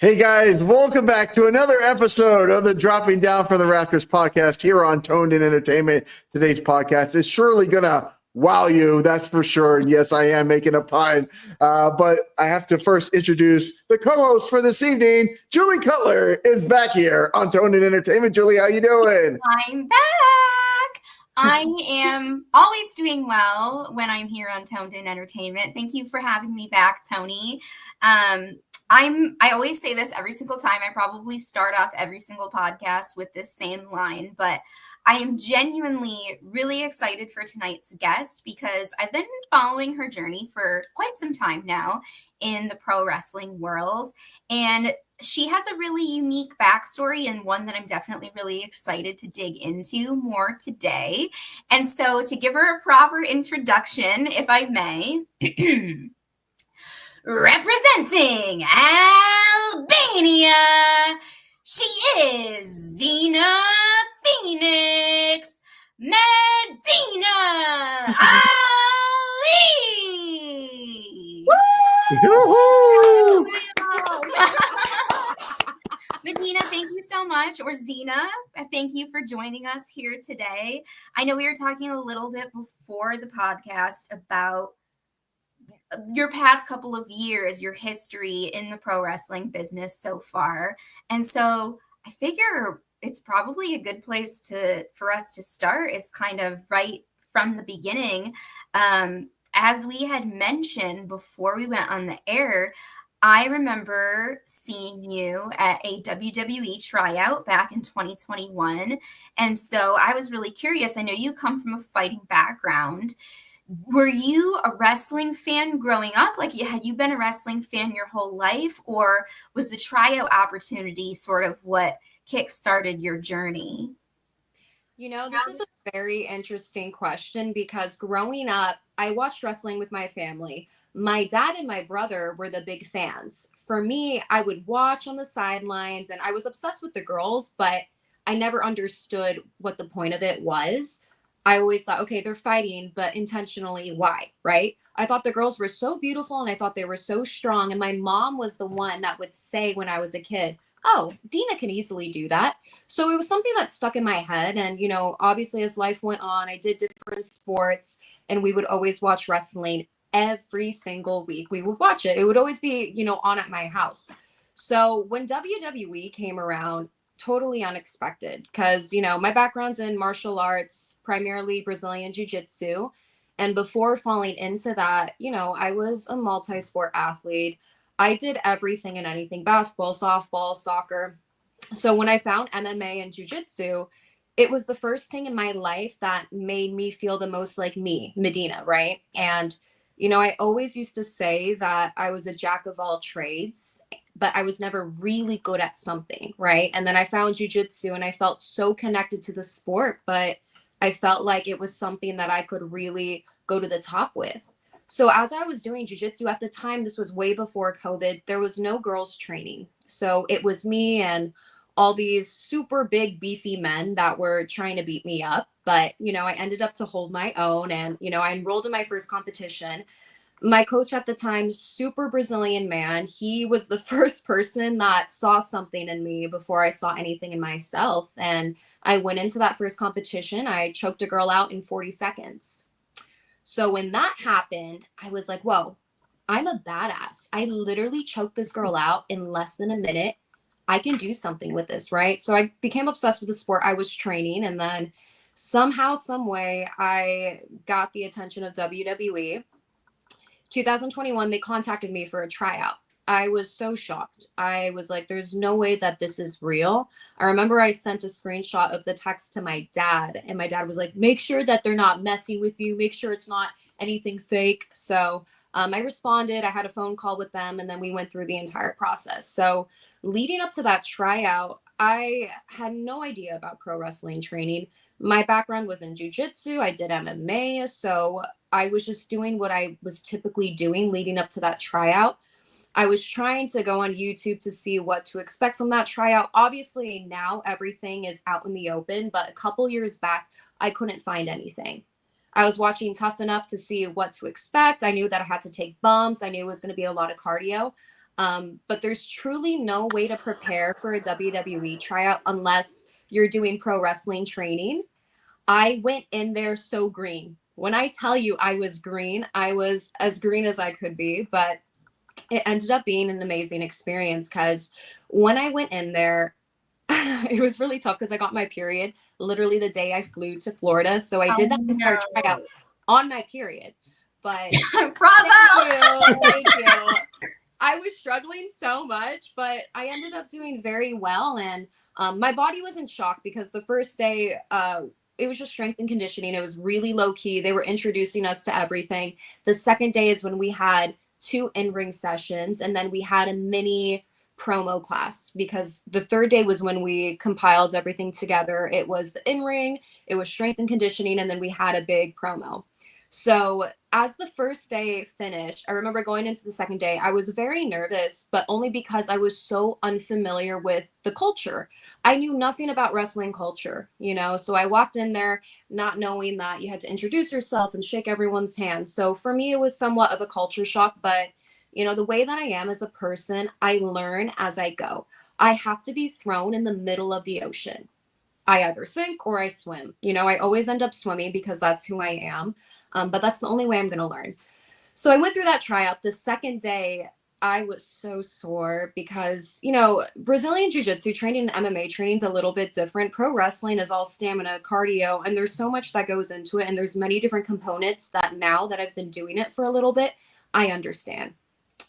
Hey guys, welcome back to another episode of the Dropping Down from the Rafters podcast here on Toned In Entertainment. Today's podcast is surely gonna wow you, that's for sure. And yes, I am making a pun, but I have to first introduce the co-host for this evening. Julie Cutler is back here on Toned In Entertainment. Julie, how you doing? I'm back. I am always doing well when I'm here on Toned In Entertainment. Thank you for having me back, Tony. I always say this every single time. I probably start off every single podcast with this same line, but I am genuinely really excited for tonight's guest because I've been following her journey for quite some time now in the pro wrestling world. And she has a really unique backstory and one that I'm definitely really excited to dig into more today. And so to give her a proper introduction, if I may, representing Albania, she is Zena Phoenix Medina. Ali! Woo-hoo! Medina, thank you so much. Or Zena, thank you for joining us here today. I know we were talking a little bit before the podcast about your past couple of years, your history in the pro wrestling business so far. And so I figure it's probably a good place for us to start is kind of right from the beginning. As we had mentioned before we went on the air, I remember seeing you at a WWE tryout back in 2021. And so I was really curious. I know you come from a fighting background. Were you a wrestling fan growing up? Like, had you been a wrestling fan your whole life? Or was the tryout opportunity sort of what kickstarted your journey? This is a very interesting question because growing up, I watched wrestling with my family. My dad and my brother were the big fans. For me, I would watch on the sidelines and I was obsessed with the girls, but I never understood what the point of it was. I always thought, okay, they're fighting, but intentionally, why? Right? I thought the girls were so beautiful and I thought they were so strong. And my mom was the one that would say when I was a kid, oh, Dina can easily do that. So it was something that stuck in my head. And, obviously as life went on, I did different sports and we would always watch wrestling every single week. We would watch it. It would always be, on at my house. So when WWE came around, totally unexpected because, my background's in martial arts, primarily Brazilian jiu-jitsu. And before falling into that, I was a multi-sport athlete. I did everything and anything, basketball, softball, soccer. So when I found MMA and jiu-jitsu, it was the first thing in my life that made me feel the most like me, Medina, right? And I always used to say that I was a jack of all trades, but I was never really good at something, right? And then I found jiu-jitsu and I felt so connected to the sport, but I felt like it was something that I could really go to the top with. So as I was doing jiu-jitsu at the time, this was way before COVID, there was no girls training. So it was me and all these super big, beefy men that were trying to beat me up. But, I ended up to hold my own and, I enrolled in my first competition. My coach at the time, super Brazilian man, he was the first person that saw something in me before I saw anything in myself. And I went into that first competition. I choked a girl out in 40 seconds. So when that happened, I was like, whoa, I'm a badass. I literally choked this girl out in less than a minute. I can do something with this, right? So I became obsessed with the sport I was training. And then somehow, some way, I got the attention of WWE. 2021, they contacted me for a tryout. I was so shocked. I was like, there's no way that this is real. I remember I sent a screenshot of the text to my dad, and my dad was like, make sure that they're not messing with you. Make sure it's not anything fake. So I responded. I had a phone call with them, and then we went through the entire process. So leading up to that tryout, I had no idea about pro wrestling training. My background was in jiu-jitsu. I did MMA. So I was just doing what I was typically doing leading up to that tryout. I was trying to go on YouTube to see what to expect from that tryout. Obviously, now everything is out in the open, but a couple years back, I couldn't find anything. I was watching Tough Enough to see what to expect. I knew that I had to take bumps. I knew it was going to be a lot of cardio. But there's truly no way to prepare for a WWE tryout unless you're doing pro wrestling training. I went in there so green. When I tell you I was green, I was as green as I could be, but it ended up being an amazing experience because when I went in there, it was really tough because I got my period literally the day I flew to Florida. So I did that entire tryout on my period. But bravo! Thank you. I was struggling so much, but I ended up doing very well. And my body was in shock because the first day, it was just strength and conditioning. It was really low key. They were introducing us to everything. The second day is when we had 2 in-ring sessions, and then we had a mini promo class because the third day was when we compiled everything together. It was the in-ring, it was strength and conditioning, and then we had a big promo. So as the first day finished, I remember going into the second day, I was very nervous, but only because I was so unfamiliar with the culture. I knew nothing about wrestling culture, you know? So I walked in there not knowing that you had to introduce yourself and shake everyone's hand. So for me, it was somewhat of a culture shock, but you know, the way that I am as a person, I learn as I go. I have to be thrown in the middle of the ocean. I either sink or I swim. You know, I always end up swimming because that's who I am. But that's the only way I'm going to learn. So I went through that tryout. The second day, I was so sore because, you know, Brazilian jiu-jitsu training and MMA training is a little bit different. Pro wrestling is all stamina, cardio, and there's so much that goes into it. And there's many different components that now that I've been doing it for a little bit, I understand.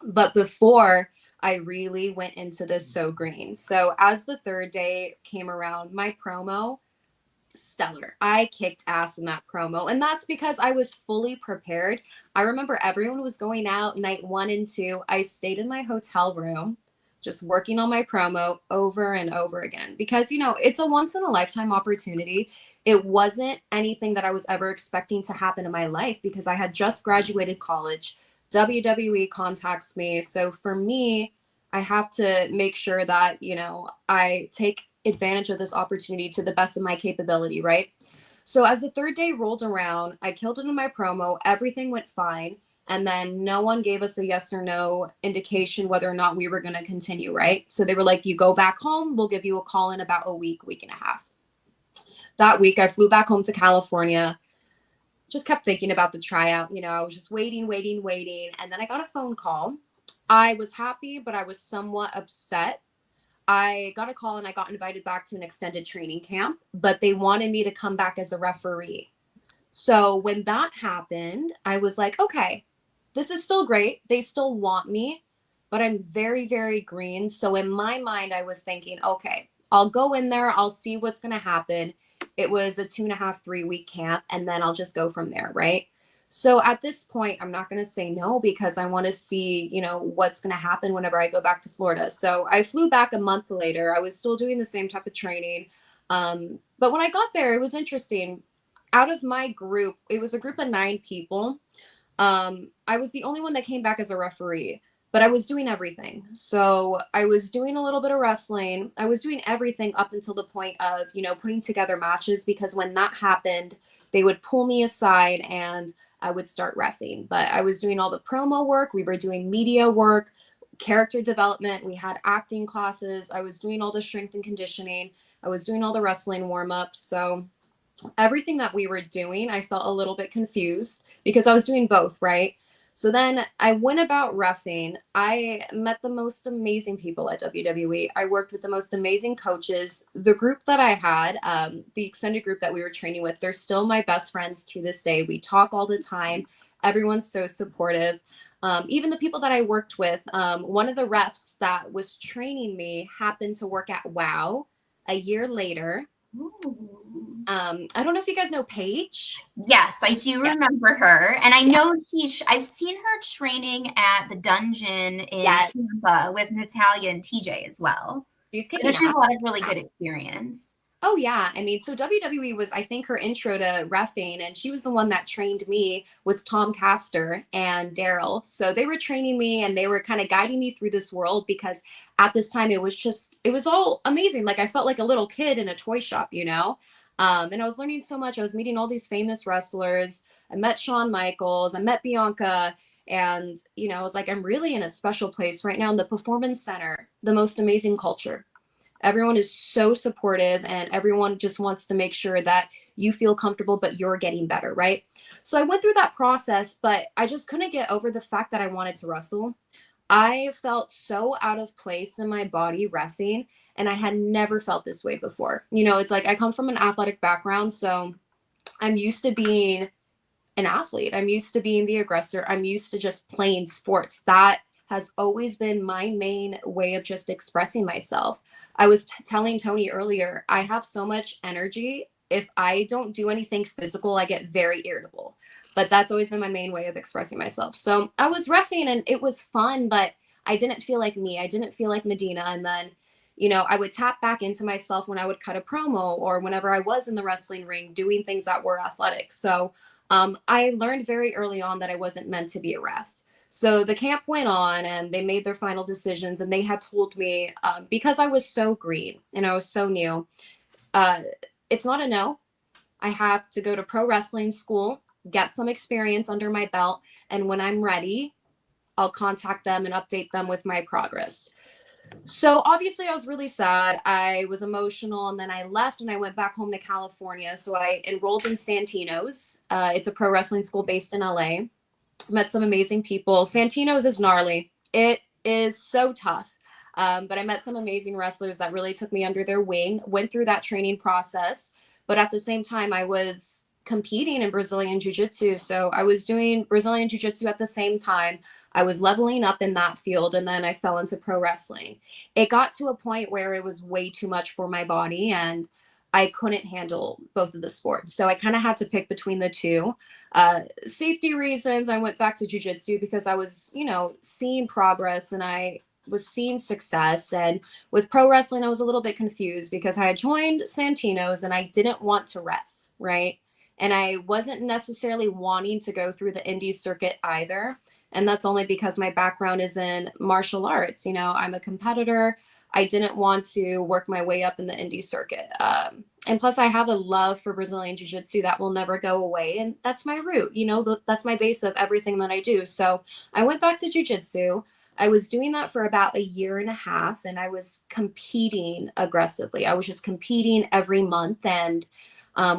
But before, I really went into this so green. So as the third day came around, my promo, stellar. I kicked ass in that promo. And that's because I was fully prepared. I remember everyone was going out night 1 and 2. I stayed in my hotel room, just working on my promo over and over again. Because, you know, it's a once in a lifetime opportunity. It wasn't anything that I was ever expecting to happen in my life because I had just graduated college. WWE contacts me. So for me, I have to make sure that, you know, I take advantage of this opportunity to the best of my capability, right? So as the third day rolled around, I killed it in my promo. Everything went fine. And then no one gave us a yes or no indication whether or not we were going to continue, right? So they were like, you go back home. We'll give you a call in about a week, week and a half. That week, I flew back home to California. Just kept thinking about the tryout. You know, I was just waiting. And then I got a phone call. I was happy, but I was somewhat upset. I got a call and I got invited back to an extended training camp, but they wanted me to come back as a referee. So when that happened, I was like, okay, this is still great. They still want me, but I'm very, very green. So in my mind, I was thinking, okay, I'll go in there. I'll see what's going to happen. It was a 2.5, 3-week camp, and then I'll just go from there, right? So at this point, I'm not going to say no because I want to see, you know, what's going to happen whenever I go back to Florida. So I flew back a month later. I was still doing the same type of training. But when I got there, it was interesting. Out of my group, it was a group of 9 people. I was the only one that came back as a referee, but I was doing everything. So I was doing a little bit of wrestling. I was doing everything up until the point of, you know, putting together matches, because when that happened, they would pull me aside and I would start reffing. But I was doing all the promo work. We were doing media work, character development. We had acting classes. I was doing all the strength and conditioning. I was doing all the wrestling warm-ups. So everything that we were doing, I felt a little bit confused because I was doing both, right? So then I went about reffing. I met the most amazing people at WWE. I worked with the most amazing coaches. The group that I had, the extended group that we were training with, they're still my best friends to this day. We talk all the time. Everyone's so supportive. Even the people that I worked with, one of the refs that was training me happened to work at WOW a year later. Ooh. I don't know if you guys know Paige. Yes, I do remember her. And I know I've seen her training at the dungeon in Tampa with Natalia and TJ as well. She's she has a lot of really good experience. Oh, yeah. I mean, so WWE was, I think, her intro to reffing, and she was the one that trained me with Tom Castor and Daryl. So they were training me and they were kind of guiding me through this world because at this time it was all amazing. Like I felt like a little kid in a toy shop, you know? And I was learning so much. I was meeting all these famous wrestlers. I met Shawn Michaels. I met Bianca. And, I was like, I'm really in a special place right now in the Performance Center, the most amazing culture. Everyone is so supportive and everyone just wants to make sure that you feel comfortable, but you're getting better, right? So I went through that process, but I just couldn't get over the fact that I wanted to wrestle. I felt so out of place in my body reffing, and I had never felt this way before. It's like I come from an athletic background, so I'm used to being an athlete. I'm used to being the aggressor. I'm used to just playing sports. That has always been my main way of just expressing myself. I was telling Tony earlier, I have so much energy. If I don't do anything physical, I get very irritable. But that's always been my main way of expressing myself. So I was reffing and it was fun, but I didn't feel like me. I didn't feel like Medina. And then, I would tap back into myself when I would cut a promo or whenever I was in the wrestling ring doing things that were athletic. So I learned very early on that I wasn't meant to be a ref. So the camp went on and they made their final decisions, and they had told me, because I was so green and I was so new, it's not a no. I have to go to pro wrestling school, get some experience under my belt, and when I'm ready, I'll contact them and update them with my progress. So obviously I was really sad. I was emotional, and then I left and I went back home to California. So I enrolled in Santino's. It's a pro wrestling school based in LA. Met some amazing people. Santino's is gnarly. It is so tough. But I met some amazing wrestlers that really took me under their wing, went through that training process. But at the same time, I was competing in Brazilian jiu-jitsu. So I was doing Brazilian jiu-jitsu at the same time. I was leveling up in that field, and then I fell into pro wrestling. It got to a point where it was way too much for my body, and I couldn't handle both of the sports. So I kind of had to pick between the two. Safety reasons, I went back to jiu-jitsu because I was, seeing progress and I was seeing success. And with pro wrestling, I was a little bit confused because I had joined Santino's and I didn't want to ref, right? And I wasn't necessarily wanting to go through the indie circuit either. And that's only because my background is in martial arts. I'm a competitor. I didn't want to work my way up in the indie circuit. And plus I have a love for Brazilian jiu-jitsu that will never go away. And that's my root, that's my base of everything that I do. So I went back to jiu-jitsu. I was doing that for about a year and a half, and I was competing aggressively. I was just competing every month. And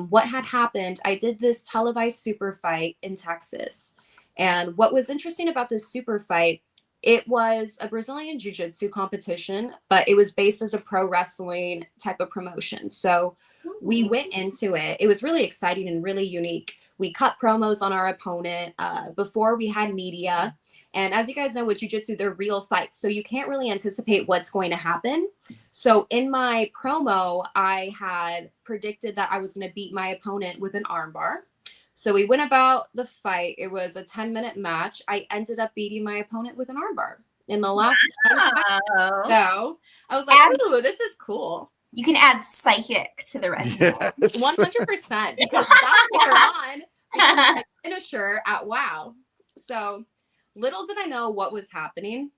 what had happened, I did this televised super fight in Texas. And what was interesting about this super fight, it was a Brazilian jiu-jitsu competition, but it was based as a pro wrestling type of promotion. So we went into it. It was really exciting and really unique. We cut promos on our opponent before we had media. And as you guys know, with jiu-jitsu, they're real fights. So you can't really anticipate what's going to happen. So in my promo, I had predicted that I was going to beat my opponent with an armbar. So we went about the fight. It was a 10-minute match. I ended up beating my opponent with an armbar in the last 10 seconds. So I was like, ooh, this is cool. You can add psychic to the resume. Yes. 100%, because that's later on a finisher at WoW. So little did I know what was happening.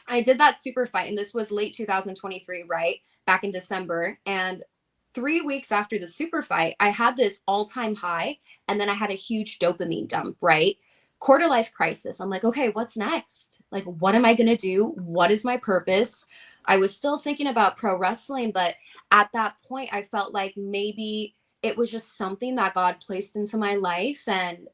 I did that super fight, and this was late 2023, right? Back in December. And 3 weeks after the super fight, I had this all-time high, and then I had a huge dopamine dump, right? Quarter life crisis. I'm like, okay, what's next? Like, what am I going to do? What is my purpose? I was still thinking about pro wrestling, but at that point, I felt like maybe it was just something that God placed into my life and,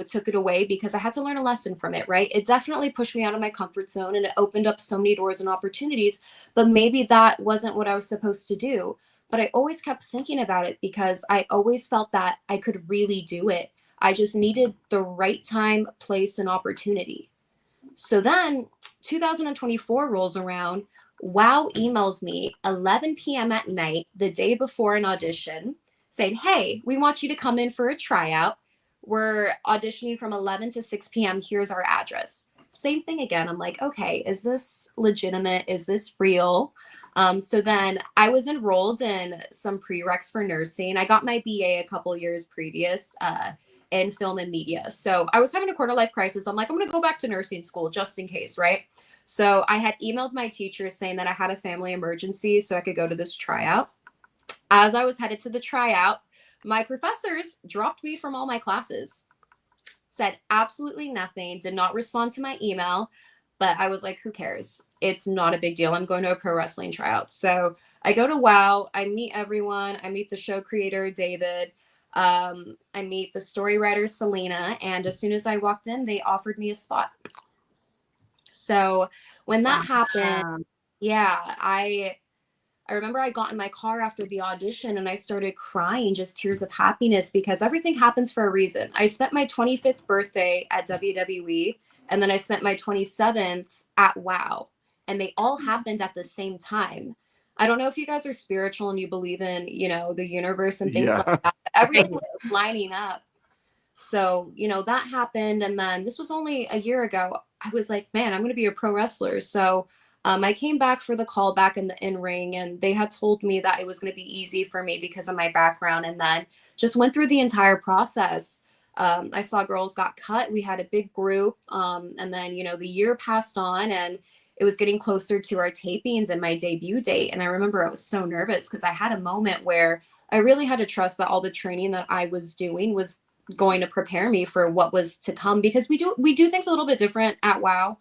took it away because I had to learn a lesson from it, right? It definitely pushed me out of my comfort zone and it opened up so many doors and opportunities, but maybe that wasn't what I was supposed to do. But I always kept thinking about it because I always felt that I could really do it. I just needed the right time, place, and opportunity. So then 2024 rolls around. WoW emails me 11 p.m. at night, the day before an audition, saying, hey, we want you to come in for a tryout. We're auditioning from 11 to 6 p.m. Here's our address. Same thing again. I'm like, okay, is this legitimate? Is this real? So then I was enrolled in some prereqs for nursing. I got my BA a couple years previous in film and media. So I was having a quarter life crisis. I'm like, I'm going to go back to nursing school just in case, right? So I had emailed my teacher saying that I had a family emergency so I could go to this tryout. As I was headed to the tryout, my professors dropped me from all my classes. said absolutely nothing, did not respond to my email. But I was like, who cares? It's not a big deal. I'm going to a pro wrestling tryout. So I go to WOW. I meet everyone. I meet the show creator, David. I meet the story writer, Selena. And as soon as I walked in, they offered me a spot. So when that happened, yeah, I remember I got in my car after the audition and I started crying, just tears of happiness, because everything happens for a reason. I spent my 25th birthday at WWE, and then I spent my 27th at WOW, and they all happened at the same time. I don't know if you guys are spiritual and you believe in, you know, the universe and things like that. Everything was lining up. So, you know, that happened. And then this was only a year ago. I was like, man, I'm going to be a pro wrestler. So I came back for the call back in the in-ring, and they had told me that it was going to be easy for me because of my background, and then just went through the entire process. I saw girls got cut. We had a big group. And then, you know, the year passed on, and it was getting closer to our tapings and my debut date. And I remember I was so nervous because I had a moment where I really had to trust that all the training that I was doing was going to prepare me for what was to come, because we do things a little bit different at WOW.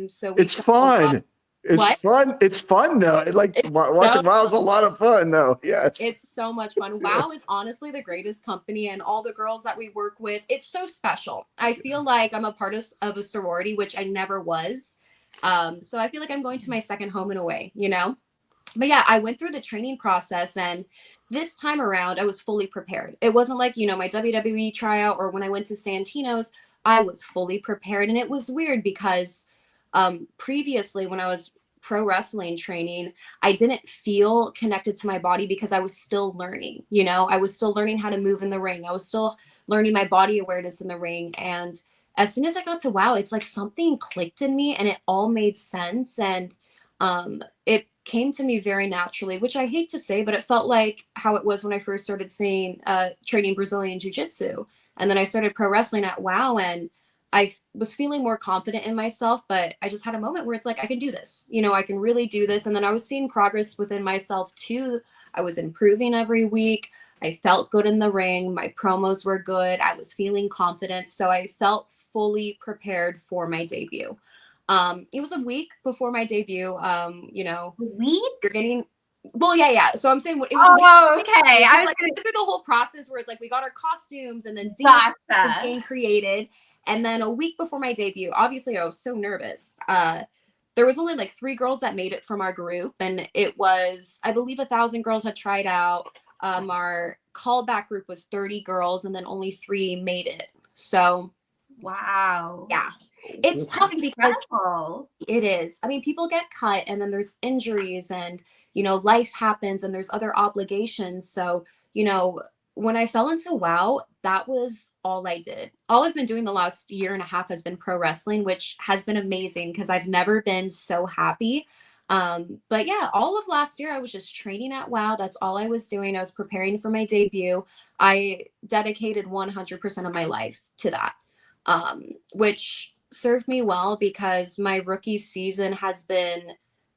So it's fun. It's fun though. Watching WOW is a lot of fun though. Yes. It's so much fun. WOW is honestly the greatest company, and all the girls that we work with, it's so special. I feel like I'm a part of a sorority, which I never was. So I feel like I'm going to my second home in a way, you know? But yeah, I went through the training process, and this time around I was fully prepared. It wasn't like, you know, my WWE tryout or when I went to Santino's. I was fully prepared. And it was weird because previously when I was pro wrestling training, I didn't feel connected to my body because I was still learning, you know, I was still learning how to move in the ring. I was still learning my body awareness in the ring. And as soon as I got to WOW, it's like something clicked in me and it all made sense. And it came to me very naturally, which I hate to say, but it felt like how it was when I first started training Brazilian jiu-jitsu. And then I started pro wrestling at WOW, and I was feeling more confident in myself, but I just had a moment where it's like, I can do this, you know, I can really do this. And then I was seeing progress within myself too. I was improving every week. I felt good in the ring. My promos were good. I was feeling confident. So I felt fully prepared for my debut. It was a week before my debut. You know, week? You're getting, well, yeah. So I'm saying it was. Okay. I was like through the whole process where it's like we got our costumes, and then Xena was being created, and then a week before my debut, obviously I was so nervous. There was only like 3 girls that made it from our group, and it was, I believe, 1,000 girls had tried out. Our callback group was 30 girls, and then only 3 made it. So, wow. Yeah. It's tough because it is. I mean, people get cut, and then there's injuries, and, you know, life happens, and there's other obligations. So, you know, when I fell into WOW, that was all I did. All I've been doing the last year and a half has been pro wrestling, which has been amazing because I've never been so happy. But yeah, all of last year I was just training at WOW. That's all I was doing. I was preparing for my debut. I dedicated 100% of my life to that, which served me well because my rookie season has been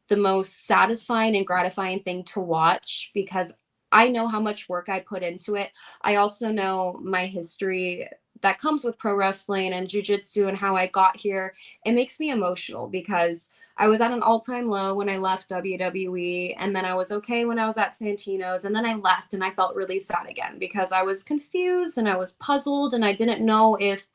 the most satisfying and gratifying thing to watch because I know how much work I put into it. I also know my history that comes with pro wrestling and jiu-jitsu and how I got here. It makes me emotional because I was at an all-time low when I left WWE, and then I was okay when I was at Santino's, and then I left and I felt really sad again because I was confused and I was puzzled and I didn't know if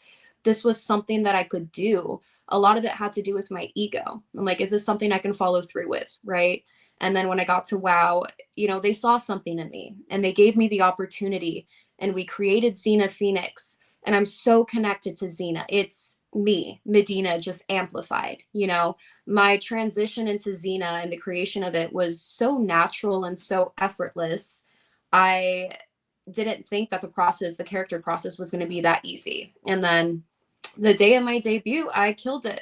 this was something that I could do. A lot of it had to do with my ego. I'm like, is this something I can follow through with, right? And then when I got to WOW, you know, they saw something in me and they gave me the opportunity, and we created Xena Phoenix. And I'm so connected to Xena. It's me, Medina, just amplified. You know, my transition into Xena and the creation of it was so natural and so effortless. I didn't think that the character process was going to be that easy. And then the day of my debut, I killed it.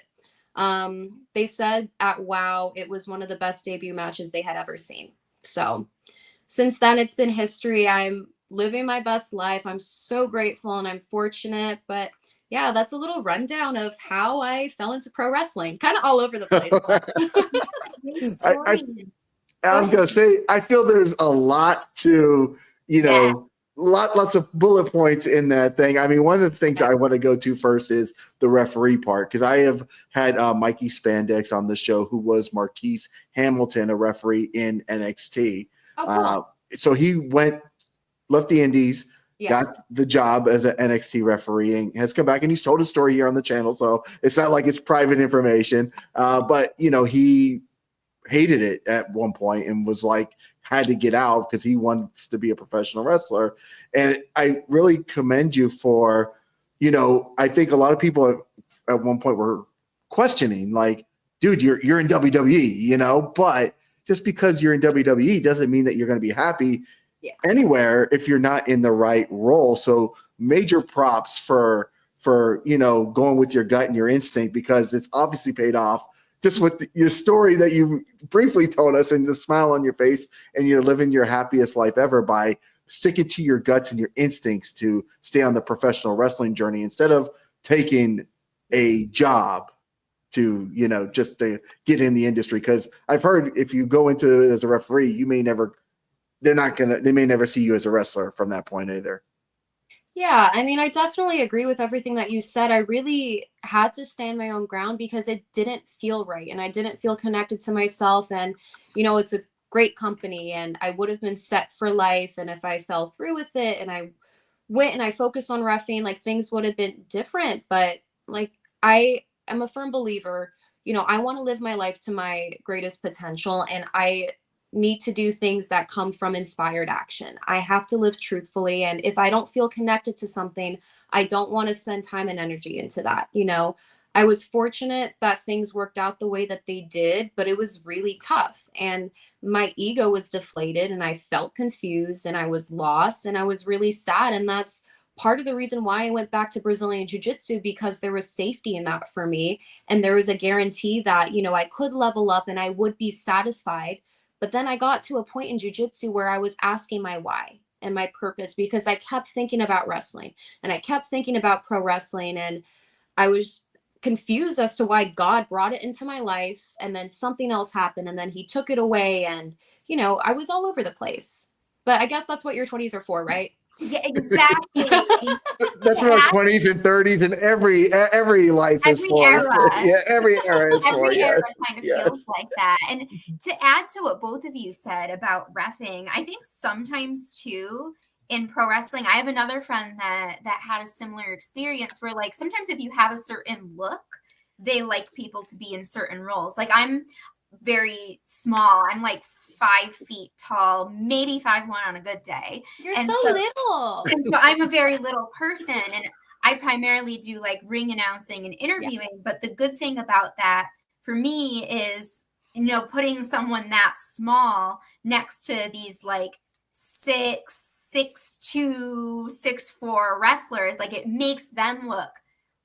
They said at WOW it was one of the best debut matches they had ever seen. So since then, it's been history. I'm living my best life. I'm so grateful and I'm fortunate. But yeah, that's a little rundown of how I fell into pro wrestling. Kind of all over the place. I was going to say, I feel there's a lot to, you know, lots of bullet points in that thing. I mean, one of the things I want to go to first is the referee part, because I have had Mikey Spandex on the show, who was Marquise Hamilton, a referee in NXT. Oh, cool. So he left the Indies, Yeah. got the job as an NXT referee, and has come back, and he's told his story here on the channel. So it's not like it's private information. But he hated it at one point and was like, had to get out because he wants to be a professional wrestler. And I really commend you for, I think a lot of people at one point were questioning, like, dude, you're in WWE, but just because you're in WWE doesn't mean that you're going to be happy anywhere if you're not in the right role. So major props for going with your gut and your instinct, because it's obviously paid off just with your story that you briefly told us, and the smile on your face, and you're living your happiest life ever by sticking to your guts and your instincts to stay on the professional wrestling journey instead of taking a job to, just to get in the industry. Because I've heard if you go into it as a referee, they may never see you as a wrestler from that point either. Yeah, I mean, I definitely agree with everything that you said. I really had to stand my own ground because it didn't feel right, and I didn't feel connected to myself. And, it's a great company, and I would have been set for life. And if I fell through with it and I went and I focused on reffing, like, things would have been different. But like, I am a firm believer, I want to live my life to my greatest potential, and I need to do things that come from inspired action. I have to live truthfully. And if I don't feel connected to something, I don't want to spend time and energy into that. I was fortunate that things worked out the way that they did, but it was really tough. And my ego was deflated, and I felt confused, and I was lost, and I was really sad. And that's part of the reason why I went back to Brazilian jiu-jitsu, because there was safety in that for me. And there was a guarantee that, I could level up and I would be satisfied. But then I got to a point in jiu-jitsu where I was asking my why and my purpose, because I kept thinking about wrestling, and I kept thinking about pro wrestling, and I was confused as to why God brought it into my life, and then something else happened, and then he took it away, and I was all over the place. But I guess that's what your 20s are for, right? Yeah, exactly. That's what our 20s and 30s and every life is for. Yeah, every era is for. Every era Yes. kind of feels like that. And to add to what both of you said about reffing, I think sometimes too in pro wrestling, I have another friend that had a similar experience where, like, sometimes if you have a certain look, they like people to be in certain roles. Like, I'm very small. I'm like 5 feet tall, maybe 5'1" on a good day. You're so little. And so I'm a very little person, and I primarily do like ring announcing and interviewing. Yeah. But the good thing about that for me is, putting someone that small next to these like 6'2", 6'4" wrestlers, like, it makes them look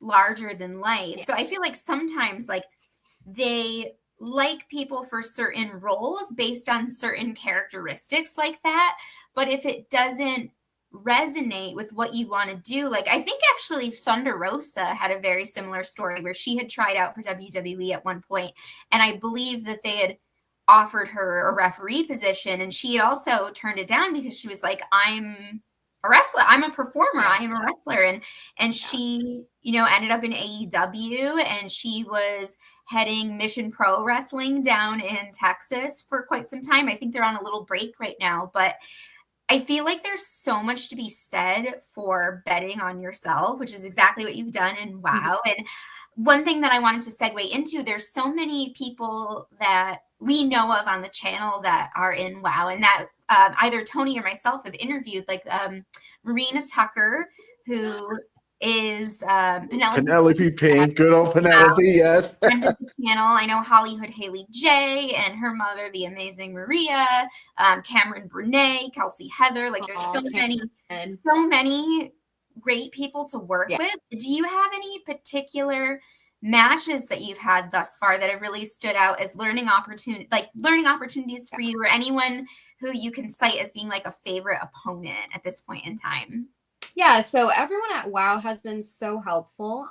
larger than life. Yeah. So I feel like sometimes, like, they like people for certain roles based on certain characteristics like that. But if it doesn't resonate with what you want to do, like, I think actually Thunder Rosa had a very similar story where she had tried out for WWE at one point, and I believe that they had offered her a referee position, and she also turned it down because she was like, I'm a wrestler, I'm a performer, I am a wrestler. And she, ended up in AEW, and she was heading Mission Pro Wrestling down in Texas for quite some time. I think they're on a little break right now, but I feel like there's so much to be said for betting on yourself, which is exactly what you've done in WoW. And one thing that I wanted to segue into, there's so many people that we know of on the channel that are in WoW, and that either Tony or myself have interviewed, like Marina Tucker, who is Penelope Pink, good old Penelope, yes. Friend of the channel. I know Hollywood Haley J and her mother, the amazing Maria, Cameron Brunet, Kelsey Heather. Like, there's so many great people to work with. Do you have any particular matches that you've had thus far that have really stood out as learning opportunities for you, or anyone who you can cite as being like a favorite opponent at this point in time? Yeah, so everyone at WoW has been so helpful.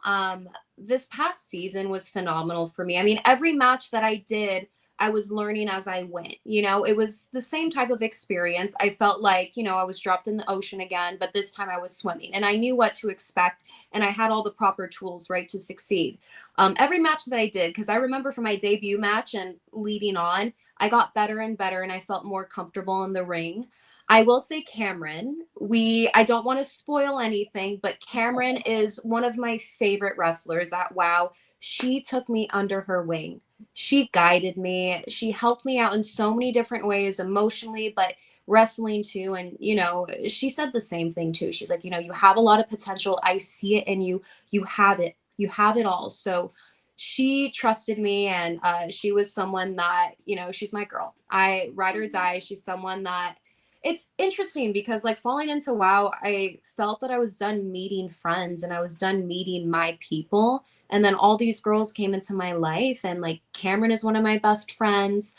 This past season was phenomenal for me. I mean, every match that I did I was learning as I went. You know, it was the same type of experience. I felt like, you know, I was dropped in the ocean again, but this time I was swimming and I knew what to expect and I had all the proper tools, right, to succeed. Every match that I did, because I remember from my debut match and leading on, I got better and better and I felt more comfortable in the ring. I will say Cameron, I don't want to spoil anything, but Cameron is one of my favorite wrestlers at WoW. She took me under her wing. She guided me. She helped me out in so many different ways, emotionally, but wrestling too. And, you know, she said the same thing too. She's like, you know, you have a lot of potential. I see it in you. You have it. You have it all. So she trusted me, and she was someone that, you know, she's my girl. I ride or die. She's someone that, it's interesting because like falling into WoW, I felt that I was done meeting friends and I was done meeting my people. And then all these girls came into my life, and like Cameron is one of my best friends.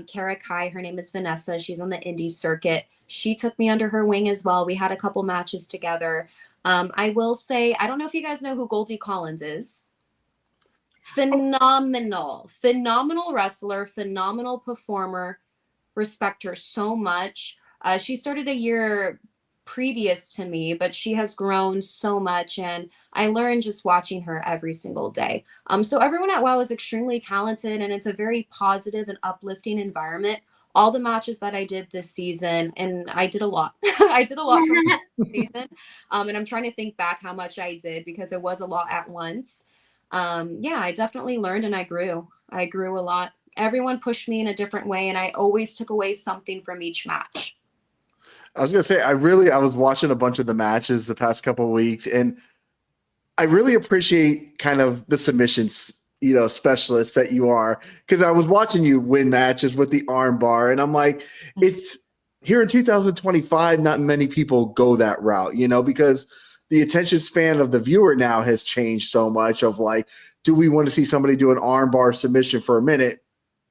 Kara Kai, her name is Vanessa. She's on the indie circuit. She took me under her wing as well. We had a couple matches together. I will say, I don't know if you guys know who Goldie Collins is. Phenomenal wrestler, phenomenal performer. Respect her so much. She started a year previous to me, but she has grown so much, and I learned just watching her every single day. So everyone at WoW is extremely talented, and it's a very positive and uplifting environment. All the matches that I did this season, and I did a lot. I did a lot from this season, and I'm trying to think back how much I did because it was a lot at once. Yeah, I definitely learned and I grew. I grew a lot. Everyone pushed me in a different way, and I always took away something from each match. I was gonna say, I was watching a bunch of the matches the past couple of weeks, and I really appreciate kind of the submissions, you know, specialist that you are, because I was watching you win matches with the arm bar, and I'm like, it's here in 2025, not many people go that route, you know, because the attention span of the viewer now has changed so much of like, do we want to see somebody do an arm bar submission for a minute?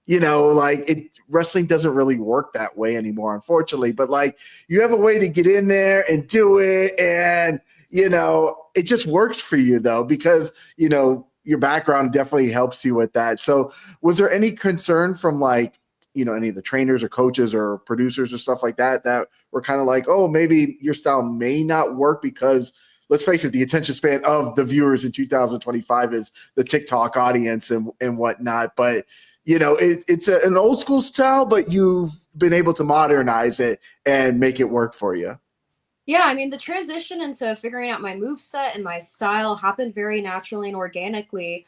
You know, like wrestling doesn't really work that way anymore, unfortunately. But like, you have a way to get in there and do it, and you know, it just works for you though, because you know your background definitely helps you with that. So, was there any concern from like, you know, any of the trainers or coaches or producers or stuff like that that were kind of like, oh, maybe your style may not work because, let's face it, the attention span of the viewers in 2025 is the TikTok audience and whatnot, but you know, it's an old school style, but you've been able to modernize it and make it work for you. Yeah, I mean, the transition into figuring out my moveset and my style happened very naturally and organically.